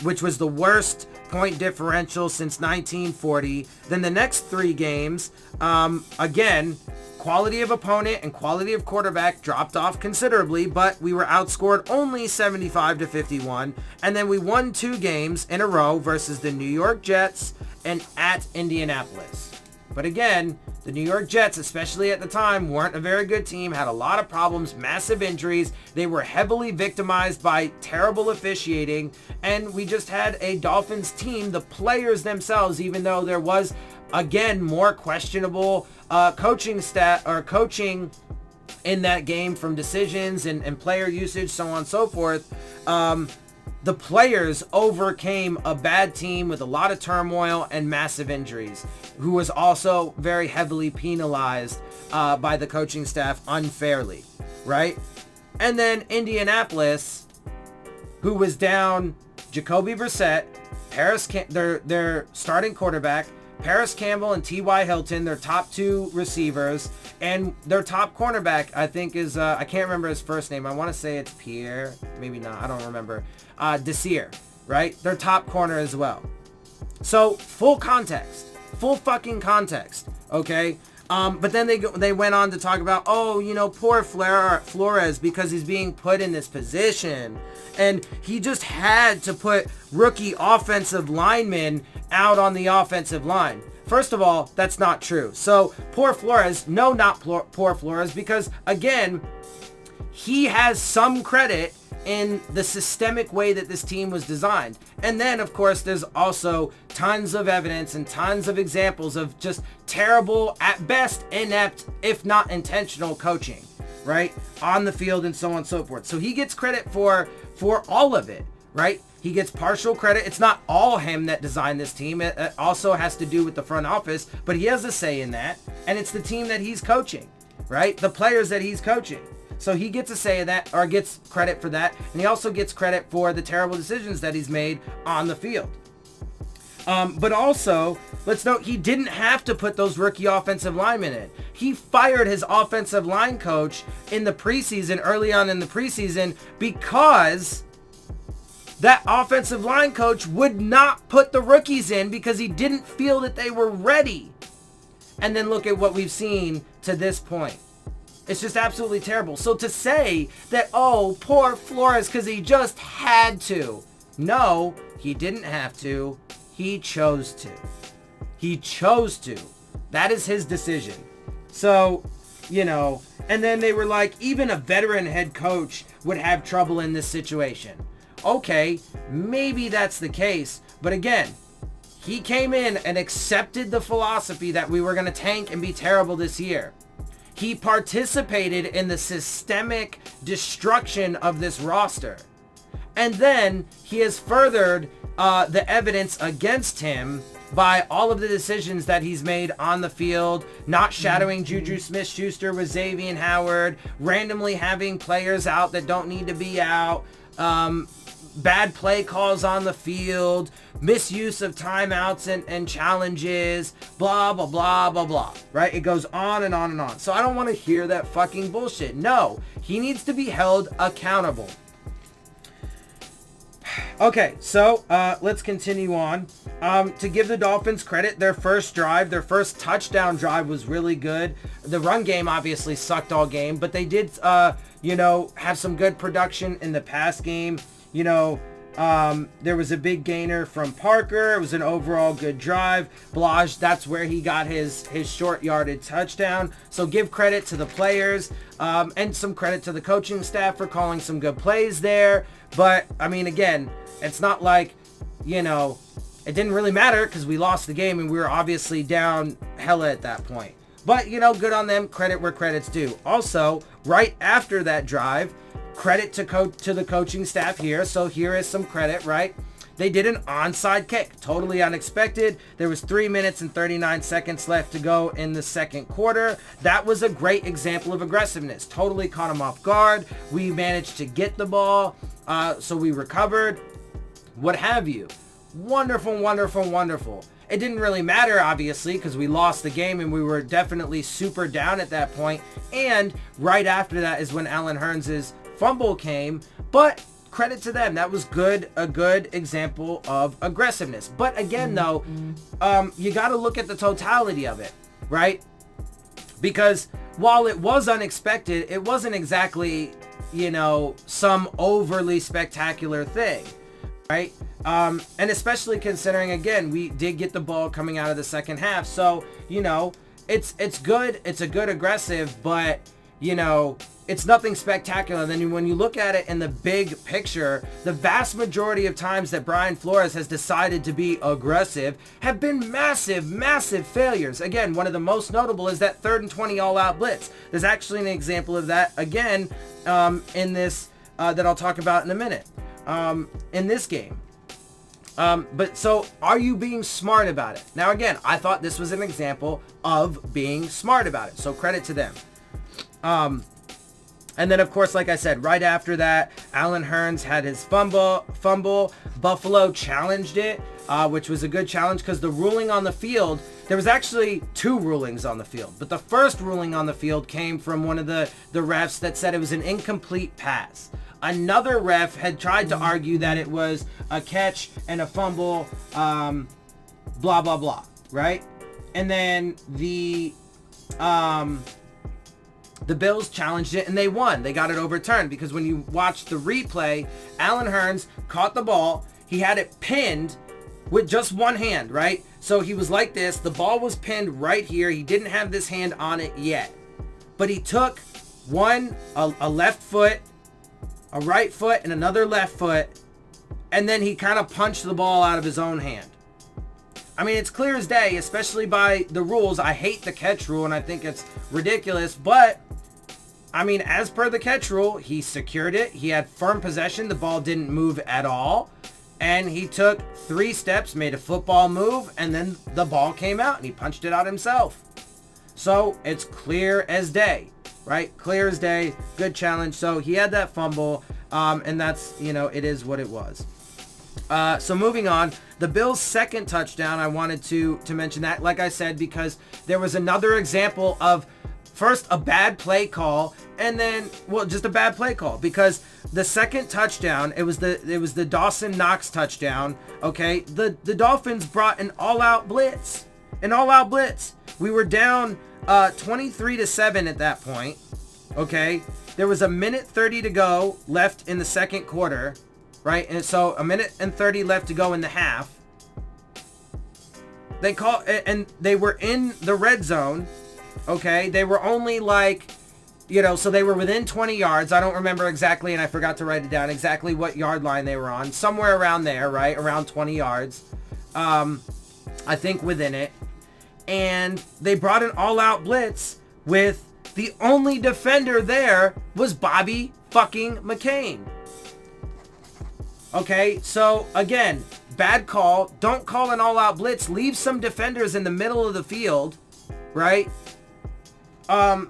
which was the worst point differential since 1940. Then the next 3 games, again, quality of opponent and quality of quarterback dropped off considerably, but we were outscored only 75-51. And then we won 2 games in a row versus the New York Jets and at Indianapolis. But again, The New York Jets, especially at the time, weren't a very good team, had a lot of problems, massive injuries. They were heavily victimized by terrible officiating, and we just had a Dolphins team, the players themselves, even though there was, again, more questionable coaching in that game from decisions and player usage, so on and so forth. The players overcame a bad team with a lot of turmoil and massive injuries, who was also very heavily penalized by the coaching staff unfairly, right? And then Indianapolis, who was down Jacoby Brissett, their starting quarterback, Paris Campbell and T.Y. Hilton, their top two receivers, and their top cornerback, I think is, I can't remember his first name. I want to say it's Pierre. Maybe not. I don't remember. Desir, right? Their top corner as well. So, full context. Full fucking context, okay? But then they went on to talk about, poor Flores because he's being put in this position. And he just had to put rookie offensive linemen out on the offensive line. First of all, that's not true. So, poor Flores, no, not poor Flores, because, again, he has some credit in the systemic way that this team was designed. And then, of course, there's also tons of evidence and tons of examples of just terrible, at best, inept, if not intentional coaching, right? On the field and so on and so forth. So he gets credit for all of it, right? He gets partial credit. It's not all him that designed this team. It also has to do with the front office, but he has a say in that. And it's the team that he's coaching, right? The players that he's coaching. So he gets a say in that, or gets credit for that. And he also gets credit for the terrible decisions that he's made on the field. But also, let's note, he didn't have to put those rookie offensive linemen in. He fired his offensive line coach in the preseason, early on in the preseason, because that offensive line coach would not put the rookies in because he didn't feel that they were ready. And then look at what we've seen to this point. It's just absolutely terrible. So to say that, poor Flores because he just had to. No, he didn't have to. He chose to. He chose to. That is his decision. So, and then they were like, even a veteran head coach would have trouble in this situation. Okay, maybe that's the case. But again, he came in and accepted the philosophy that we were going to tank and be terrible this year. He participated in the systemic destruction of this roster. And then he has furthered the evidence against him by all of the decisions that he's made on the field, not shadowing Juju Smith-Schuster with Xavier Howard, randomly having players out that don't need to be out, bad play calls on the field, misuse of timeouts and challenges, blah, blah, blah, blah, blah, right? It goes on and on and on. So I don't want to hear that fucking bullshit. No, he needs to be held accountable. Okay, so let's continue on. To give the Dolphins credit, their first touchdown drive was really good. The run game obviously sucked all game, but they did, have some good production in the pass game. There was a big gainer from Parker. It was an overall good drive. Blage, that's where he got his short yardage touchdown. So give credit to the players and some credit to the coaching staff for calling some good plays there. But, I mean, again, it's not like, it didn't really matter because we lost the game and we were obviously down hella at that point. But, good on them. Credit where credit's due. Also, right after that drive, credit to the coaching staff here. So here is some credit, right? They did an onside kick. Totally unexpected. There was 3 minutes and 39 seconds left to go in the second quarter. That was a great example of aggressiveness. Totally caught them off guard. We managed to get the ball. So we recovered. What have you. Wonderful, wonderful, wonderful. It didn't really matter, obviously, because we lost the game and we were definitely super down at that point. And right after that is when Allen Hurns' fumble came. But credit to them. That was good. A good example of aggressiveness. But again, though, you got to look at the totality of it, right? Because while it was unexpected, it wasn't exactly, some overly spectacular thing, right? And especially considering, again, we did get the ball coming out of the second half. So, it's good. It's a good aggressive, but, you know, it's nothing spectacular. Then when you look at it in the big picture, the vast majority of times that Brian Flores has decided to be aggressive have been massive, massive failures. Again, one of the most notable is that 3rd and 20 all-out blitz. There's actually an example of that, again, in this, that I'll talk about in a minute, in this game. But so are you being smart about it? Now, again, I thought this was an example of being smart about it. So credit to them. And then, of course, like I said, right after that, Allen Hurns had his fumble. Buffalo challenged it, which was a good challenge because the ruling on the field, there was actually 2 rulings on the field. But the first ruling on the field came from one of the refs that said it was an incomplete pass. Another ref had tried to argue that it was a catch and a fumble, blah, blah, blah, right? And then the Bills challenged it and they won. They got it overturned because when you watch the replay, Allen Hurns caught the ball. He had it pinned with just one hand, right? So he was like this. The ball was pinned right here. He didn't have this hand on it yet. But he took a left foot, a right foot, and another left foot, and then he kind of punched the ball out of his own hand. I mean, it's clear as day, especially by the rules. I hate the catch rule, and I think it's ridiculous, but I mean, as per the catch rule, he secured it. He had firm possession. The ball didn't move at all. And he took 3 steps, made a football move, and then the ball came out and he punched it out himself. So it's clear as day, right? Clear as day. Good challenge. So he had that fumble, and that's, you know, it is what it was. So moving on, the Bills' second touchdown, I wanted to mention that, like I said, because there was another example of first a bad play call, and then, well, just a bad play call, because the second touchdown, it was the Dawson Knox touchdown. Okay, the Dolphins brought an all-out blitz, We were down 23-7 at that point. Okay, there was 1:30 to go left in the second quarter, right? And so 1:30 left to go in the half. They call, and they were in the red zone. Okay, they were only like, you know, so they were within 20 yards. I don't remember exactly, and I forgot to write it down, exactly what yard line they were on. Somewhere around there, right? Around 20 yards. I think within it. And they brought an all-out blitz with the only defender there was Bobby fucking McCain. Okay, so again, bad call. Don't call an all-out blitz. Leave some defenders in the middle of the field, right?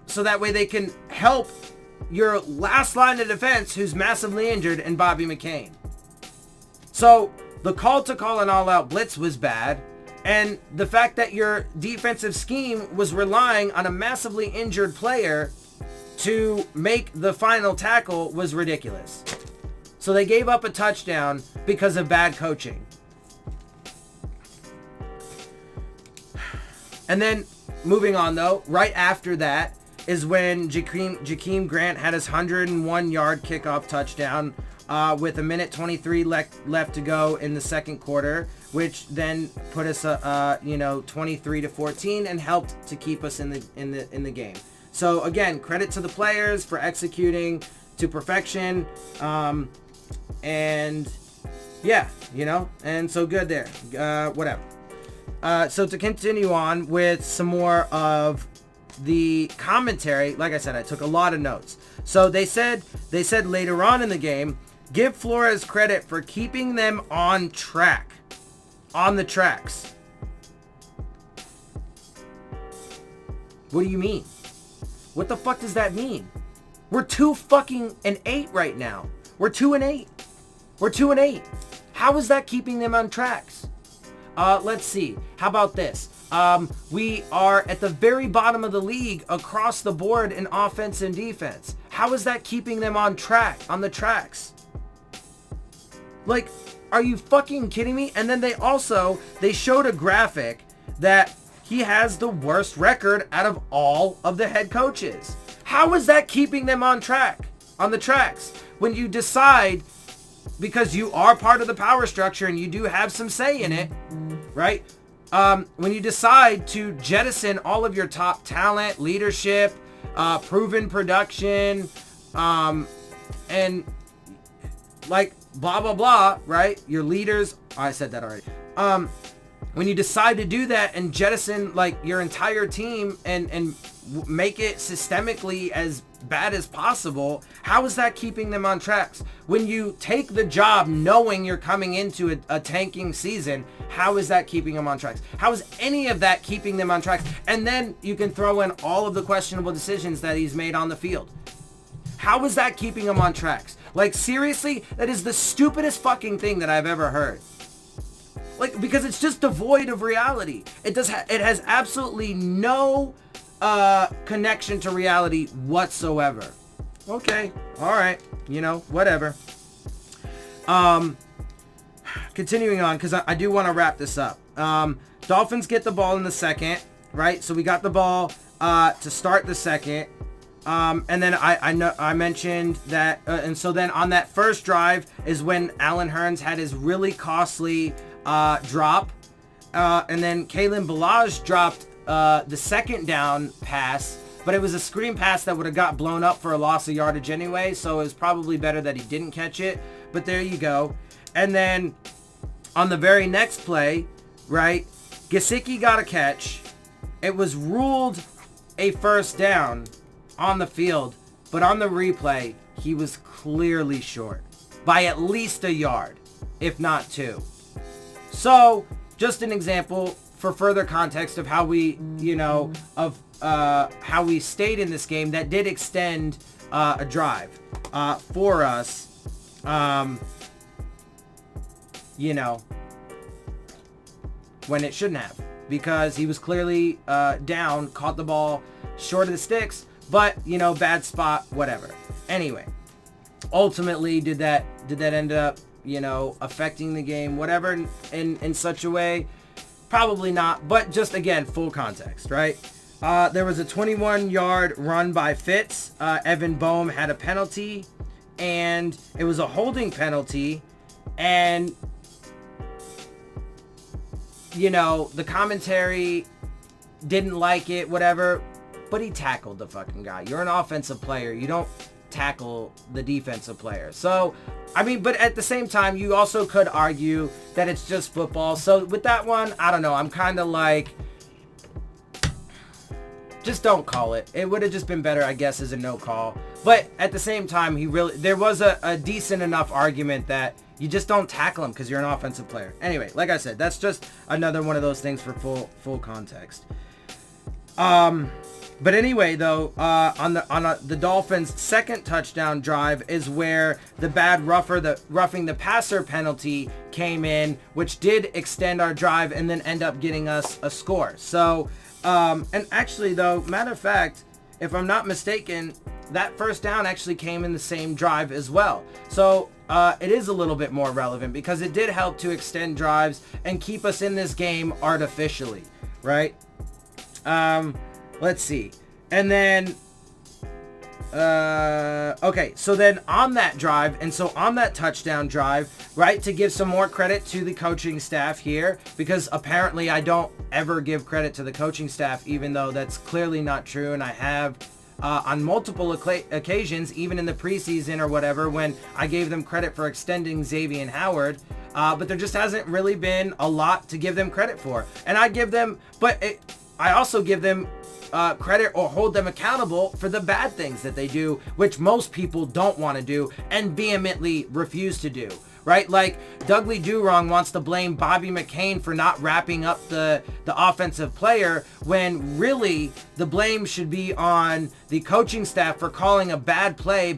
So that way they can help your last line of defense who's massively injured and Bobby McCain. So the call to call an all-out blitz was bad. And the fact that your defensive scheme was relying on a massively injured player to make the final tackle was ridiculous. So they gave up a touchdown because of bad coaching. And then moving on though, right after that is when Jakeem Grant had his 101-yard kickoff touchdown with 1:23 left to go in the second quarter, which then put us 23-14 and helped to keep us in the game. So again, credit to the players for executing to perfection. And yeah, you know, and so good there. Whatever. So to continue on with some more of the commentary, like I said, I took a lot of notes. So they said later on in the game, give Flores credit for keeping them on track, on the tracks. What do you mean? What the fuck does that mean? We're 2-8 right now. We're 2-8. We're 2-8. How is that keeping them on tracks? Let's see. How about this? We are at the very bottom of the league across the board in offense and defense. How is that keeping them on track, on the tracks? Like, are you fucking kidding me? And then they showed a graphic that he has the worst record out of all of the head coaches. How is that keeping them on track, on the tracks? When you decide, because you are part of the power structure and you do have some say in it, right? when you decide to jettison all of your top talent, leadership, proven production, and like blah, blah, blah, right? Your leaders, I said that already. When you decide to do that and jettison like your entire team and make it systemically as bad as possible, how is that keeping them on tracks? When you take the job knowing you're coming into a tanking season, how is that keeping them on tracks? How is any of that keeping them on tracks? And then you can throw in all of the questionable decisions that he's made on the field. How is that keeping him on tracks? Like, seriously, that is the stupidest fucking thing that I've ever heard. Like, because it's just devoid of reality. It has absolutely no connection to reality whatsoever. Okay, all right, you know, whatever. Continuing on, because I do want to wrap this up. Dolphins get the ball in the second, right? So we got the ball to start the second. And then I mentioned that, and so then on that first drive is when Allen Hurns had his really costly drop, and then Kalen Ballage dropped the second down pass, but it was a screen pass that would have got blown up for a loss of yardage anyway, so it was probably better that he didn't catch it, but there you go. And then on the very next play, right, Gesicki got a catch. It was ruled a first down on the field, but on the replay, he was clearly short by at least a yard, if not two. So, just an example for further context of how we, you know, of how we stayed in this game that did extend a drive for us, you know, when it shouldn't have, because he was clearly down, caught the ball short of the sticks, but, you know, bad spot, whatever. Anyway, ultimately, did that end up, you know, affecting the game, whatever, in such a way? Probably not, but just, again, full context, right? There was a 21-yard run by Fitz. Evan Boehm had a penalty, and it was a holding penalty, and, you know, the commentary didn't like it, whatever, but he tackled the fucking guy. You're an offensive player. You don't tackle the defensive player. So, I mean, but at the same time, you also could argue that it's just football. So with that one, I don't know. I'm kind of like, just don't call it. It would have just been better, I guess, as a no call. But at the same time, there was a decent enough argument that you just don't tackle him because you're an offensive player. Anyway, like I said, that's just another one of those things for full context. But anyway, though, on the Dolphins' second touchdown drive is where the bad roughing the passer penalty came in, which did extend our drive and then end up getting us a score. So, and actually, though, matter of fact, if I'm not mistaken, that first down actually came in the same drive as well. So, it is a little bit more relevant because it did help to extend drives and keep us in this game artificially, right? Let's see. And then, okay, so then on that drive, and so on that touchdown drive, right, to give some more credit to the coaching staff here, because apparently I don't ever give credit to the coaching staff, even though that's clearly not true, and I have on multiple occasions, even in the preseason or whatever, when I gave them credit for extending Xavier Howard, but there just hasn't really been a lot to give them credit for. And I give them, I also give them credit or hold them accountable for the bad things that they do, which most people don't want to do and vehemently refuse to do, right? Like Douglie-Do-Wrong wants to blame Bobby McCain for not wrapping up the offensive player, when really the blame should be on the coaching staff for calling a bad play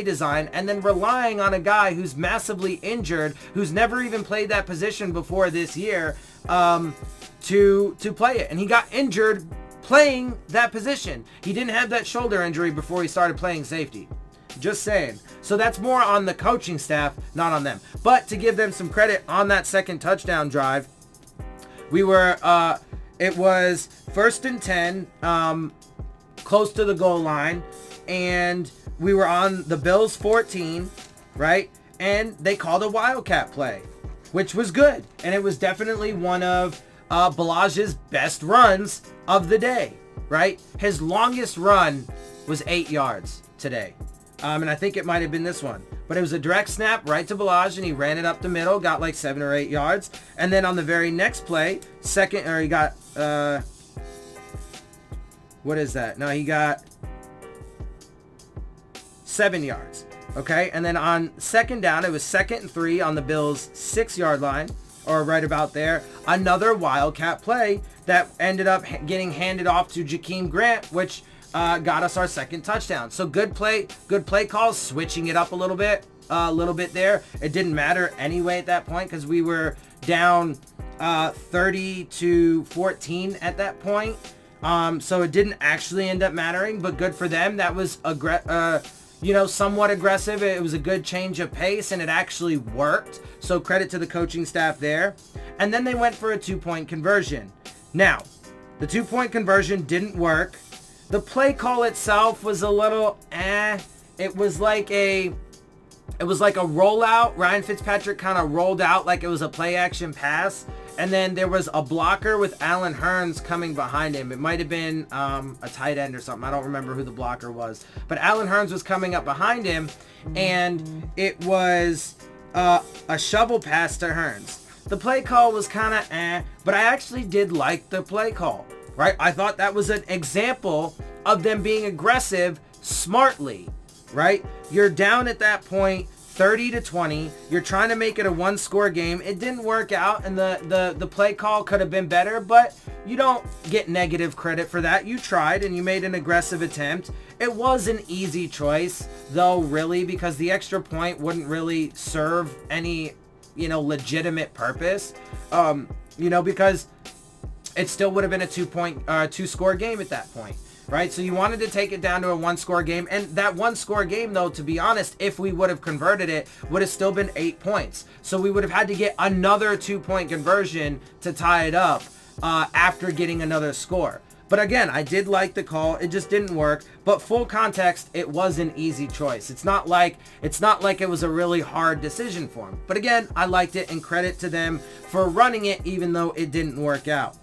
design, and then relying on a guy who's massively injured, who's never even played that position before this year, to play it. And he got injured playing that position. He didn't have that shoulder injury before he started playing safety. Just saying. So that's more on the coaching staff, not on them. But to give them some credit on that second touchdown drive, we were, it was 1st and 10, close to the goal line, and we were on the Bills 14, right? And they called a Wildcat play, which was good. And it was definitely one of Balage's best runs of the day, right? His longest run was 8 yards today. And I think it might have been this one. But it was a direct snap right to Balage, and he ran it up the middle, got like 7 or 8 yards. And then on the very next play, he got, what is that? No, he got 7 yards. Okay, and then on second down, it was 2nd and 3 on the Bills' 6-yard line, or right about there. Another Wildcat play that ended up getting handed off to Jakeem Grant, which got us our second touchdown. So good play calls, switching it up a little bit there. It didn't matter anyway at that point because we were down 30-14 at that point. So it didn't actually end up mattering, but good for them. That was somewhat aggressive. It was a good change of pace, and it actually worked. So credit to the coaching staff there. And then they went for a 2-point conversion. Now, the 2-point conversion didn't work. The play call itself was a little It was like a rollout. Ryan Fitzpatrick kind of rolled out like it was a play action pass. And then there was a blocker with Allen Hurns coming behind him. It might have been a tight end or something. I don't remember who the blocker was. But Allen Hurns was coming up behind him, and it was a shovel pass to Hurns. The play call was kind of but I actually did like the play call, right? I thought that was an example of them being aggressive smartly, right? You're down at that point 30-20. You're trying to make it a 1-score game. It didn't work out, and the play call could have been better, but you don't get negative credit for that. You tried, and you made an aggressive attempt. It was an easy choice, though, really, because the extra point wouldn't really serve any, legitimate purpose, because it still would have been a 2-score game at that point. Right, so you wanted to take it down to a 1-score game, and that 1-score game, though, to be honest, if we would have converted it, would have still been 8 points. So we would have had to get another 2-point conversion to tie it up after getting another score. But again, I did like the call. It just didn't work. But full context, it was an easy choice. It's not like it was a really hard decision for him. But again, I liked it, and credit to them for running it, even though it didn't work out.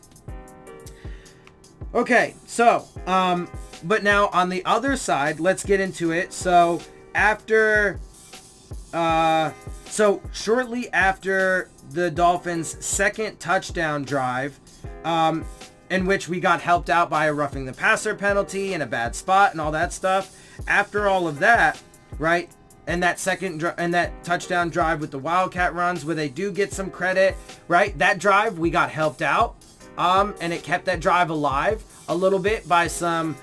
Okay, so, but now on the other side, let's get into it. So shortly after the Dolphins' second touchdown drive, in which we got helped out by a roughing the passer penalty and a bad spot and all that stuff. After all of that, right, and that that touchdown drive with the Wildcat runs where they do get some credit, right? That drive, we got helped out. And it kept that drive alive a little bit by some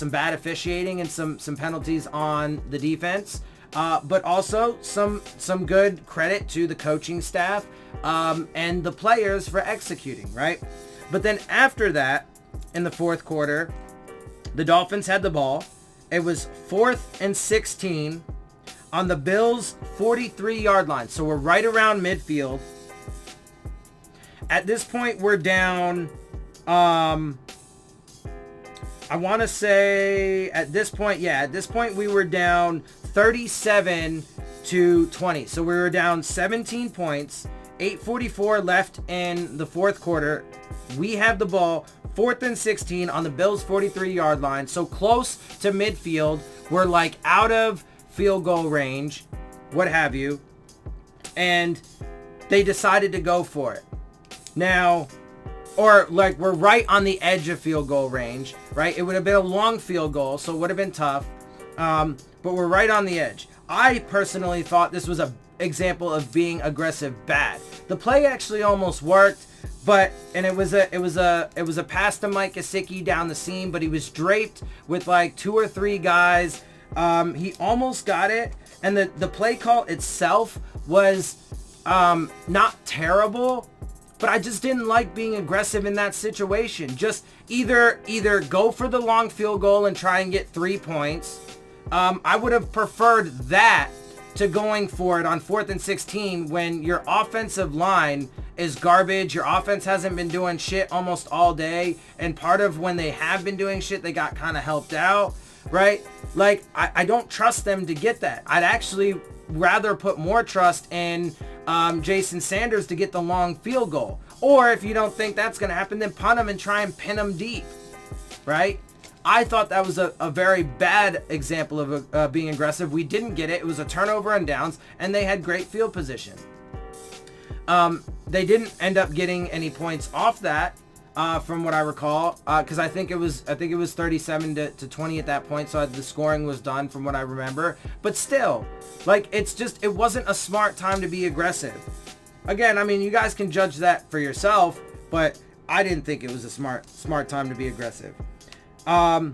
bad officiating and some penalties on the defense, but also some good credit to the coaching staff and the players for executing, right? But then after that, in the fourth quarter, the Dolphins had the ball. It was 4th and 16 on the Bills' 43-yard line, so we're right around midfield. At this point, we're down, I want to say at this point we were down 37-20. So we were down 17 points, 8:44 left in the fourth quarter. We have the ball, 4th and 16 on the Bills' 43-yard line. So close to midfield. We're like out of field goal range, what have you. And they decided to go for it. Now, or like we're right on the edge of field goal range, right? It would have been a long field goal, so it would have been tough. But we're right on the edge. I personally thought this was an example of being aggressive bad. The play actually almost worked, and it was a pass to Mike Gesicki down the seam, but he was draped with like 2 or 3 guys. He almost got it, and the play call itself was not terrible. But I just didn't like being aggressive in that situation. Just either go for the long field goal and try and get 3 points. I would have preferred that to going for it on 4th and 16 when your offensive line is garbage. Your offense hasn't been doing shit almost all day. And part of when they have been doing shit, they got kind of helped out, right? Like, I don't trust them to get that. I'd actually rather put more trust in Jason Sanders to get the long field goal, Or if you don't think that's going to happen, then punt them and try and pin them deep, right? I thought that was a very bad example of being aggressive. We didn't get it. It was a turnover and downs, and they had great field position. They didn't end up getting any points off that, from what I recall, because I think it was 37 to 20 at that point, so the scoring was done from what I remember. But still, like, it wasn't a smart time to be aggressive. Again, I mean, you guys can judge that for yourself, but I didn't think it was a smart time to be aggressive. But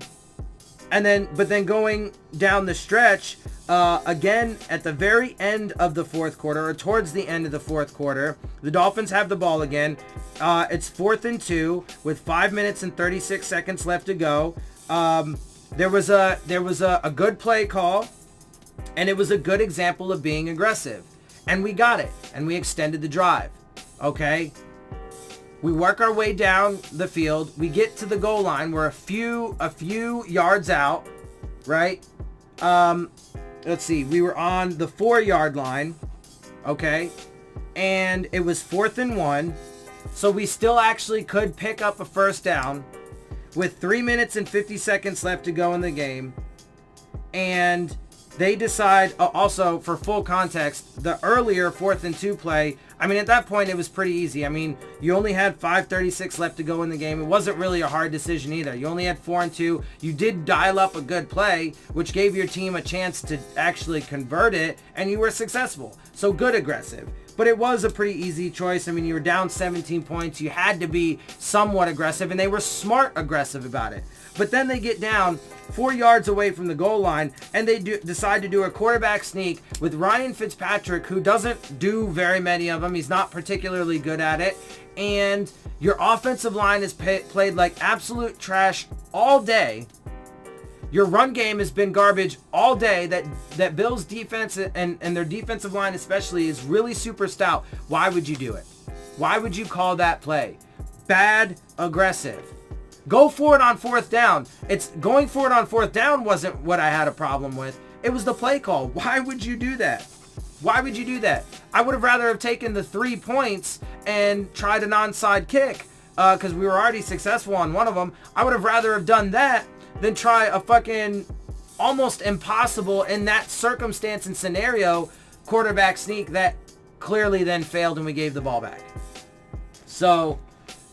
then going down the stretch, again, at the very end of the fourth quarter, or towards the end of the fourth quarter, the Dolphins have the ball again. It's 4th and 2 with 5 minutes and 36 seconds left to go. There was a good play call, and it was a good example of being aggressive. And we got it, and we extended the drive. Okay? We work our way down the field. We get to the goal line. We're a few yards out, right? Let's see. We were on the 4-yard line, okay? And it was 4th and 1. So we still actually could pick up a first down with 3 minutes and 50 seconds left to go in the game. And they decide, also for full context, the earlier 4th and 2 play, I mean, at that point, it was pretty easy. I mean, you only had 5:36 left to go in the game. It wasn't really a hard decision either. You only had 4 and 2. You did dial up a good play, which gave your team a chance to actually convert it, and you were successful. So good aggressive. But it was a pretty easy choice. I mean, you were down 17 points. You had to be somewhat aggressive, and they were smart aggressive about it. But then they get down 4 yards away from the goal line, and they decide to do a quarterback sneak with Ryan Fitzpatrick, who doesn't do very many of them. He's not particularly good at it. And your offensive line is played like absolute trash all day. Your run game has been garbage all day. That Bills defense and their defensive line especially is really super stout. Why would you do it? Why would you call that play? Bad aggressive. Go for it on 4th down. Going for it on 4th down wasn't what I had a problem with. It was the play call. Why would you do that? Why would you do that? I would have rather have taken the 3 points and tried an onside kick because we were already successful on one of them. I would have rather have done that than try a fucking almost impossible in that circumstance and scenario quarterback sneak that clearly then failed and we gave the ball back. So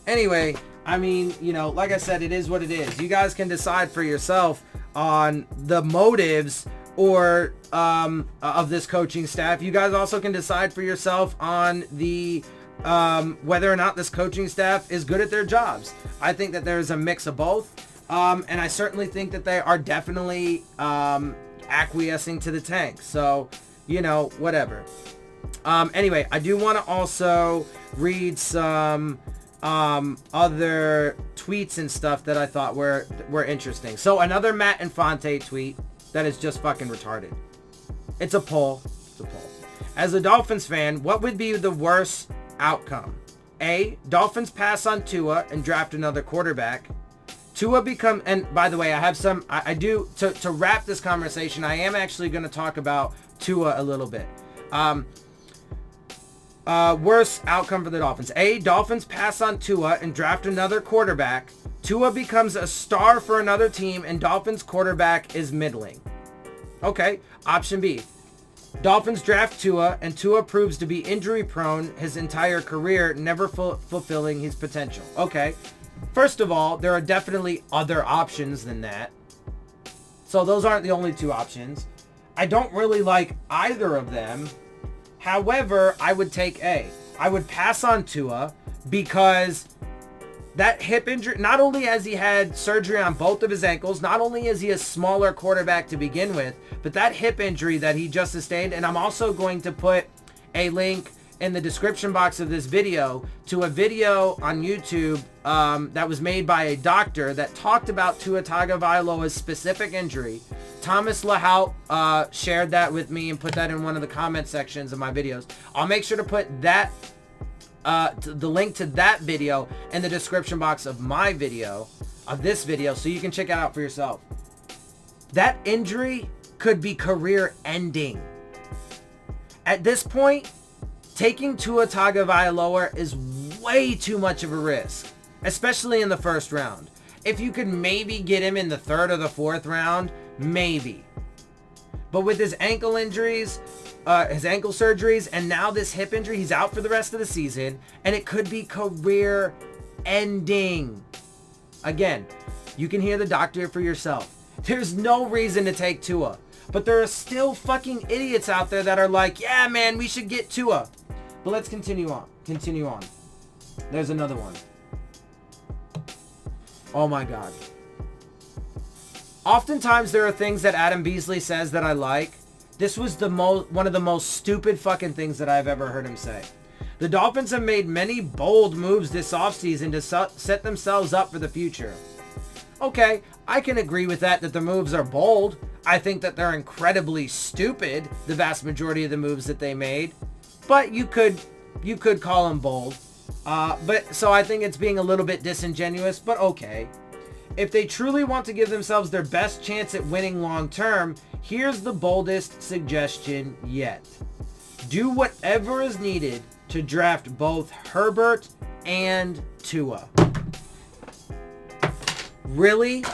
anyway, I mean, you know, like I said, it is what it is. You guys can decide for yourself on the motives or of this coaching staff. You guys also can decide for yourself on the whether or not this coaching staff is good at their jobs. I think that there's a mix of both. And I certainly think that they are definitely acquiescing to the tank. So, you know, whatever. Anyway, I do want to also read some other tweets and stuff that I thought were interesting. So another Matt Infante tweet that is just fucking retarded. It's a poll. As a Dolphins fan, what would be the worst outcome? A, Dolphins pass on Tua and draft another quarterback. Tua become, and by the way, I have some, I do, to wrap this conversation, I am actually going to talk about Tua a little bit. Worst outcome for the Dolphins. A, Dolphins pass on Tua and draft another quarterback. Tua becomes a star for another team and Dolphins quarterback is middling. Okay. Option B. Dolphins draft Tua and Tua proves to be injury prone his entire career, never fulfilling his potential. Okay. First of all, there are definitely other options than that. So those aren't the only two options. I don't really like either of them. However, I would take A. I would pass on Tua because that hip injury, not only has he had surgery on both of his ankles, not only is he a smaller quarterback to begin with, but that hip injury that he just sustained, and I'm also going to put a link in the description box of this video to a video on YouTube that was made by a doctor that talked about Tua Tagovailoa's specific injury. Thomas Lahout shared that with me and put that in one of the comment sections of my videos. I'll make sure to put that the link to that video in the description box of my video, of this video, so you can check it out for yourself. That injury could be career ending. At this point, taking Tua Tagovailoa is way too much of a risk, especially in the first round. If you could maybe get him in the third or the fourth round, maybe. But with his ankle injuries, his ankle surgeries, and now this hip injury, he's out for the rest of the season, and it could be career ending. Again, you can hear the doctor for yourself. There's no reason to take Tua. But there are still fucking idiots out there that are like, yeah, man, we should get Tua. But let's continue on. There's another one. Oh my God. Oftentimes there are things that Adam Beasley says that I like. This was one of the most stupid fucking things that I've ever heard him say. The Dolphins have made many bold moves this offseason to set themselves up for the future. Okay, I can agree with that the moves are bold. I think that they're incredibly stupid, the vast majority of the moves that they made. But you could call them bold. So I think it's being a little bit disingenuous, but okay. If they truly want to give themselves their best chance at winning long term, here's the boldest suggestion yet. Do whatever is needed to draft both Herbert and Tua. Really?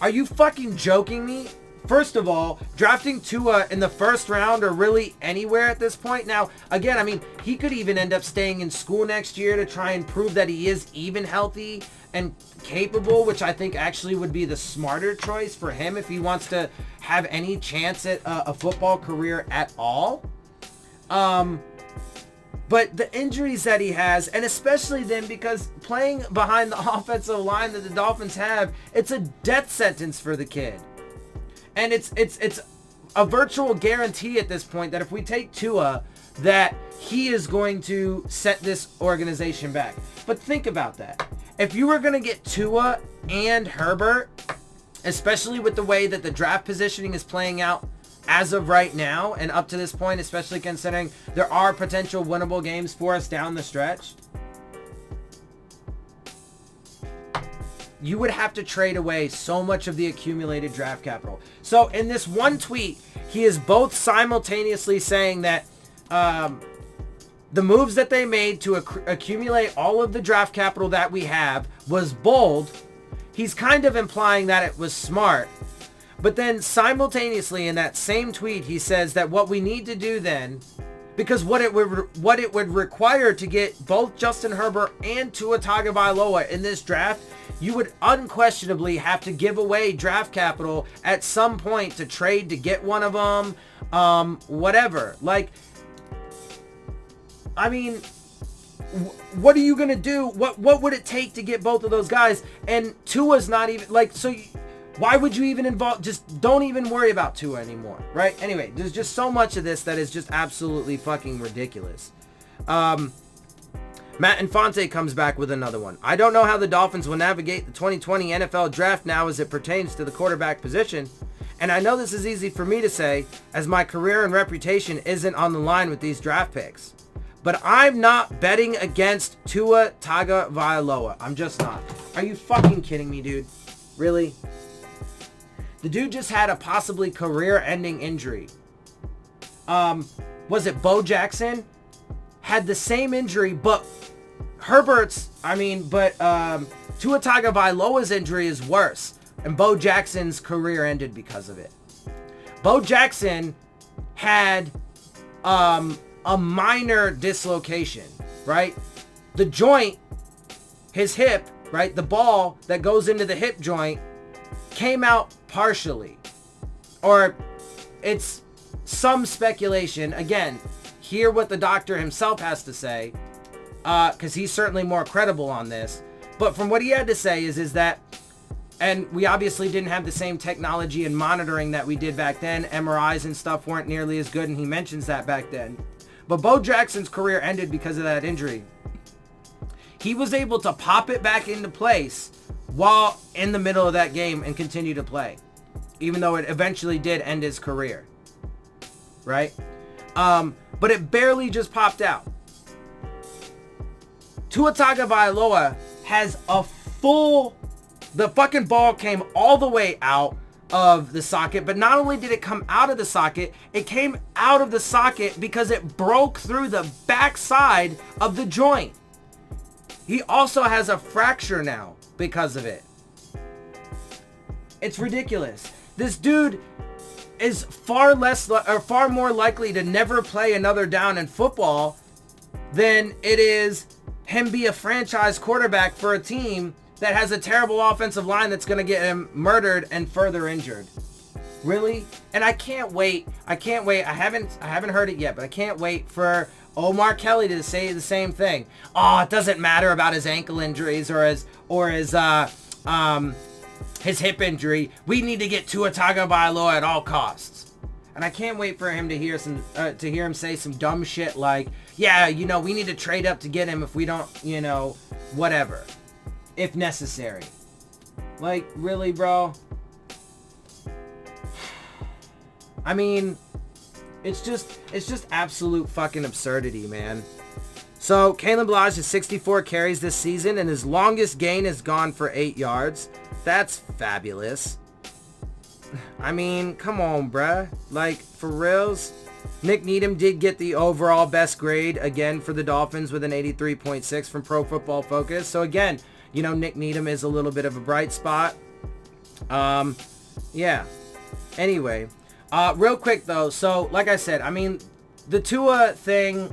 Are you fucking joking me? First of all, drafting Tua in the first round or really anywhere at this point. Now, again, I mean, he could even end up staying in school next year to try and prove that he is even healthy and capable, which I think actually would be the smarter choice for him if he wants to have any chance at a football career at all. But the injuries that he has, and especially then because playing behind the offensive line that the Dolphins have, it's a death sentence for the kid. And it's a virtual guarantee at this point that if we take Tua, that he is going to set this organization back. But think about that. If you were going to get Tua and Herbert, especially with the way that the draft positioning is playing out as of right now and up to this point, especially considering there are potential winnable games for us down the stretch, you would have to trade away so much of the accumulated draft capital. So in this one tweet, he is both simultaneously saying that the moves that they made to accumulate all of the draft capital that we have was bold. He's kind of implying that it was smart. But then simultaneously in that same tweet, he says that what we need to do then, because what it would require to get both Justin Herbert and Tua Tagovailoa in this draft, you would unquestionably have to give away draft capital at some point to trade to get one of them, whatever. Like, I mean, what are you going to do? What would it take to get both of those guys? And Tua's not even, like, so why would you even involve, just don't even worry about Tua anymore, right? Anyway, there's just so much of this that is just absolutely fucking ridiculous. Matt Infante comes back with another one. I don't know how the Dolphins will navigate the 2020 NFL draft now as it pertains to the quarterback position. And I know this is easy for me to say as my career and reputation isn't on the line with these draft picks. But I'm not betting against Tua Tagovailoa. I'm just not. Are you fucking kidding me, dude? Really? The dude just had a possibly career-ending injury. Was it Bo Jackson? Had the same injury, but Tua Tagovailoa's injury is worse. And Bo Jackson's career ended because of it. Bo Jackson had a minor dislocation, right? The joint, his hip, right? The ball that goes into the hip joint came out partially. Or it's some speculation. Again, hear what the doctor himself has to say, because he's certainly more credible on this. But from what he had to say is that, and we obviously didn't have the same technology and monitoring that we did back then. MRIs and stuff weren't nearly as good, and he mentions that back then. But Bo Jackson's career ended because of that injury. He was able to pop it back into place while in the middle of that game and continue to play, even though it eventually did end his career, right? But it barely just popped out. Tua Tagovailoa has the fucking ball came all the way out of the socket, but not only did it come out of the socket, it came out of the socket because it broke through the backside of the joint. He also has a fracture now because of it. It's ridiculous. This dude is far more likely to never play another down in football than it is him be a franchise quarterback for a team that has a terrible offensive line that's going to get him murdered and further injured. Really? And I can't wait. I haven't heard it yet, but I can't wait for Omar Kelly to say the same thing. Oh, it doesn't matter about his ankle injuries or his hip injury. We need to get Tua Tagovailoa at all costs. And I can't wait for him to hear him say some dumb shit like, yeah, we need to trade up to get him if we don't, whatever, if necessary. Like, really, bro? I mean, it's just absolute fucking absurdity, man. So, Kalen Ballage has 64 carries this season, and his longest gain has gone for 8 yards. That's fabulous. I mean, come on, bruh. Like, for reals? Nick Needham did get the overall best grade, again, for the Dolphins with an 83.6 from Pro Football Focus. So, again, Nick Needham is a little bit of a bright spot. Yeah. Anyway. Real quick, though. So, like I said, I mean, the Tua thing,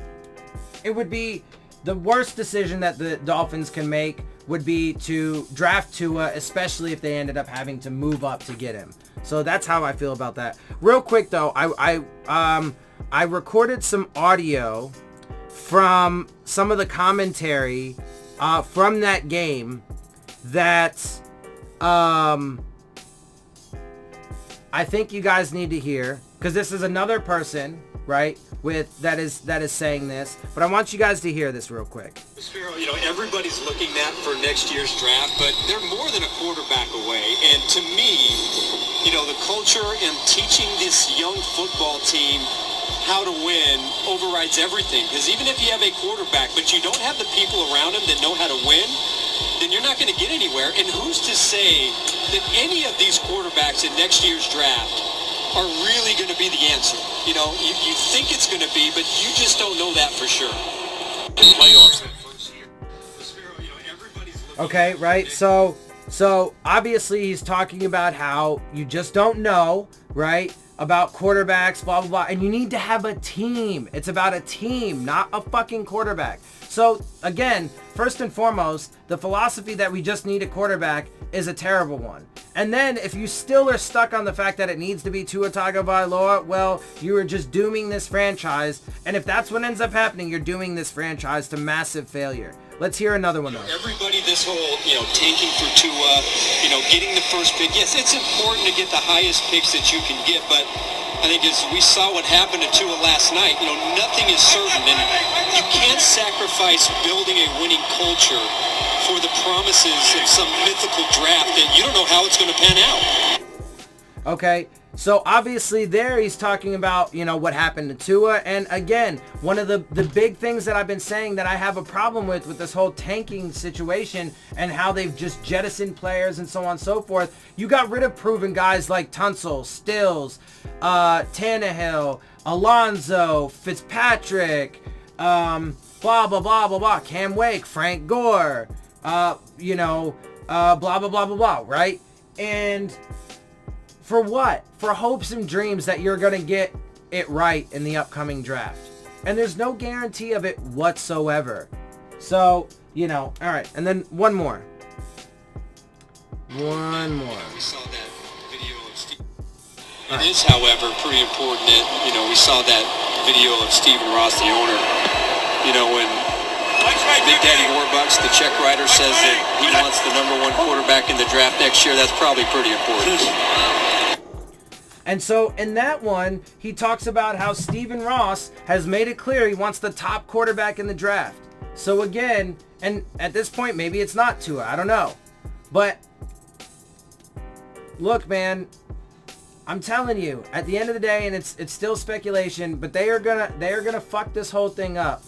it would be the worst decision that the Dolphins can make would be to draft Tua, especially if they ended up having to move up to get him. So that's how I feel about that. Real quick, though, I recorded some audio from some of the commentary from that game that I think you guys need to hear, because this is another person, right, that is saying this, but I want you guys to hear this real quick. Everybody's looking at for next year's draft, but they're more than a quarterback away. And to me, the culture and teaching this young football team how to win overrides everything. Because even if you have a quarterback, but you don't have the people around him that know how to win, then you're not going to get anywhere. And who's to say that any of these quarterbacks in next year's draft are really going to be the answer? You think it's going to be, but you just don't know that for sure. Playoffs that first year. Okay, right? So obviously he's talking about how you just don't know, right? About quarterbacks, blah, blah, blah. And you need to have a team. It's about a team, not a fucking quarterback. So, again, first and foremost, the philosophy that we just need a quarterback is a terrible one. And then, if you still are stuck on the fact that it needs to be Tua Tagovailoa, well, you are just dooming this franchise. And if that's what ends up happening, you're dooming this franchise to massive failure. Let's hear another one, though. Everybody, this whole, tanking for Tua, getting the first pick. Yes, it's important to get the highest picks that you can get, but I think as we saw what happened to Tua last night, nothing is certain, and you can't sacrifice building a winning culture for the promises of some mythical draft that you don't know how it's going to pan out. Okay, so obviously there he's talking about, what happened to Tua. And again, one of the big things that I've been saying that I have a problem with this whole tanking situation and how they've just jettisoned players and so on and so forth. You got rid of proven guys like Tunsil, Stills, Tannehill, Alonzo, Fitzpatrick, blah, blah, blah, blah, blah, Cam Wake, Frank Gore, blah, blah, blah, blah, blah, right? And for what? For hopes and dreams that you're going to get it right in the upcoming draft. And there's no guarantee of it whatsoever. So, all right. And then one more. We saw that video of Steve. It is, however, pretty important that, we saw that video of Stephen Ross, the owner, when Big Daddy Warbucks, the check writer, says that he wants the #1 quarterback in the draft next year. That's probably pretty important. And so in that one, he talks about how Stephen Ross has made it clear he wants the top quarterback in the draft. So again, and at this point, maybe it's not Tua. I don't know. But look, man, I'm telling you, at the end of the day, and it's still speculation, but they are gonna fuck this whole thing up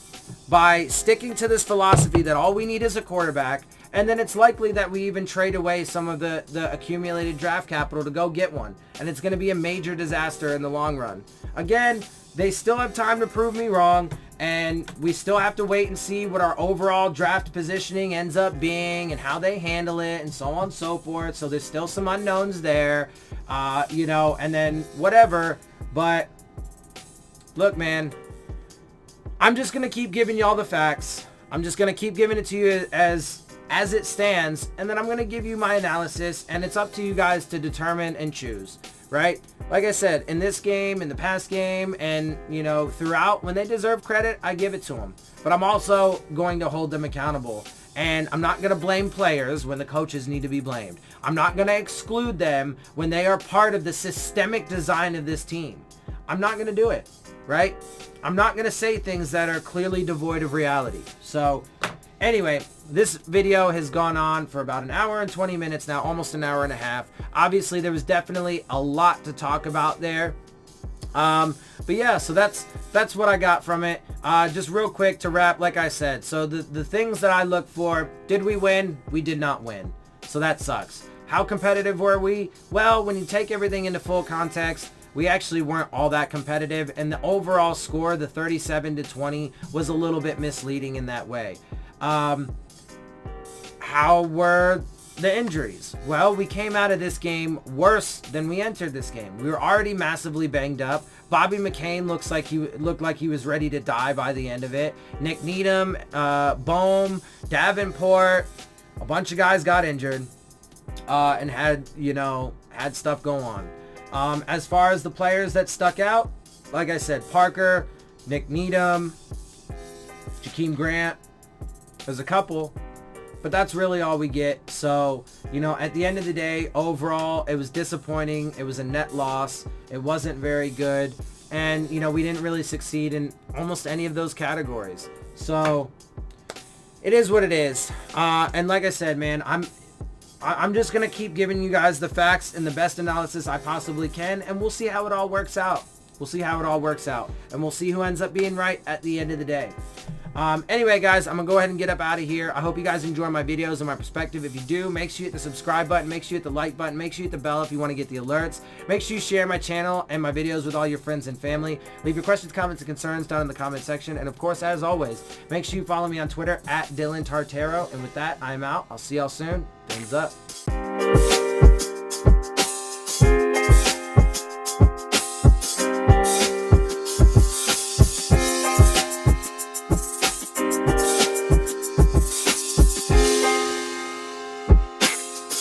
by sticking to this philosophy that all we need is a quarterback. And then it's likely that we even trade away some of the accumulated draft capital to go get one. And it's going to be a major disaster in the long run. Again, they still have time to prove me wrong. And we still have to wait and see what our overall draft positioning ends up being and how they handle it and so on and so forth. So there's still some unknowns there, you know, and then whatever. But look, man, I'm just going to keep giving y'all the facts. I'm just going to keep giving it to you as it stands. And then I'm going to give you my analysis, and it's up to you guys to determine and choose, right? Like I said, in this game, in the past game, and, you know, throughout, when they deserve credit, I give it to them. But I'm also going to hold them accountable. And I'm not going to blame players when the coaches need to be blamed. I'm not going to exclude them when they are part of the systemic design of this team. I'm not going to do it, right? I'm not going to say things that are clearly devoid of reality. So, anyway, this video has gone on for about an hour and 20 minutes now, almost an hour and a half. Obviously, there was definitely a lot to talk about there. But yeah, so that's what I got from it. Just real quick to wrap, like I said, so the things that I look for, did we win? We did not win. So that sucks. How competitive were we? Well, when you take everything into full context, we actually weren't all that competitive, and the overall score, the 37-20, was a little bit misleading in that way. How were the injuries? Well, we came out of this game worse than we entered this game. We were already massively banged up. Bobby McCain looked like he was ready to die by the end of it. Nick Needham, Bohm, Davenport, a bunch of guys got injured and had stuff go on. As far as the players that stuck out, like I said, Parker, Nick Needham, Jakeem Grant, there's a couple, but that's really all we get. So, you know, at the end of the day, overall, it was disappointing. It was a net loss. It wasn't very good. And, you know, we didn't really succeed in almost any of those categories. So, it is what it is. And like I said, man, I'm just going to keep giving you guys the facts and the best analysis I possibly can, and we'll see how it all works out. We'll see how it all works out, and we'll see who ends up being right at the end of the day. Anyway, guys, I'm going to go ahead and get up out of here. I hope you guys enjoy my videos and my perspective. If you do, make sure you hit the subscribe button. Make sure you hit the like button. Make sure you hit the bell if you want to get the alerts. Make sure you share my channel and my videos with all your friends and family. Leave your questions, comments, and concerns down in the comment section. And, of course, as always, make sure you follow me on Twitter at Dillon Tartaro. And with that, I'm out. I'll see y'all soon. Fins up.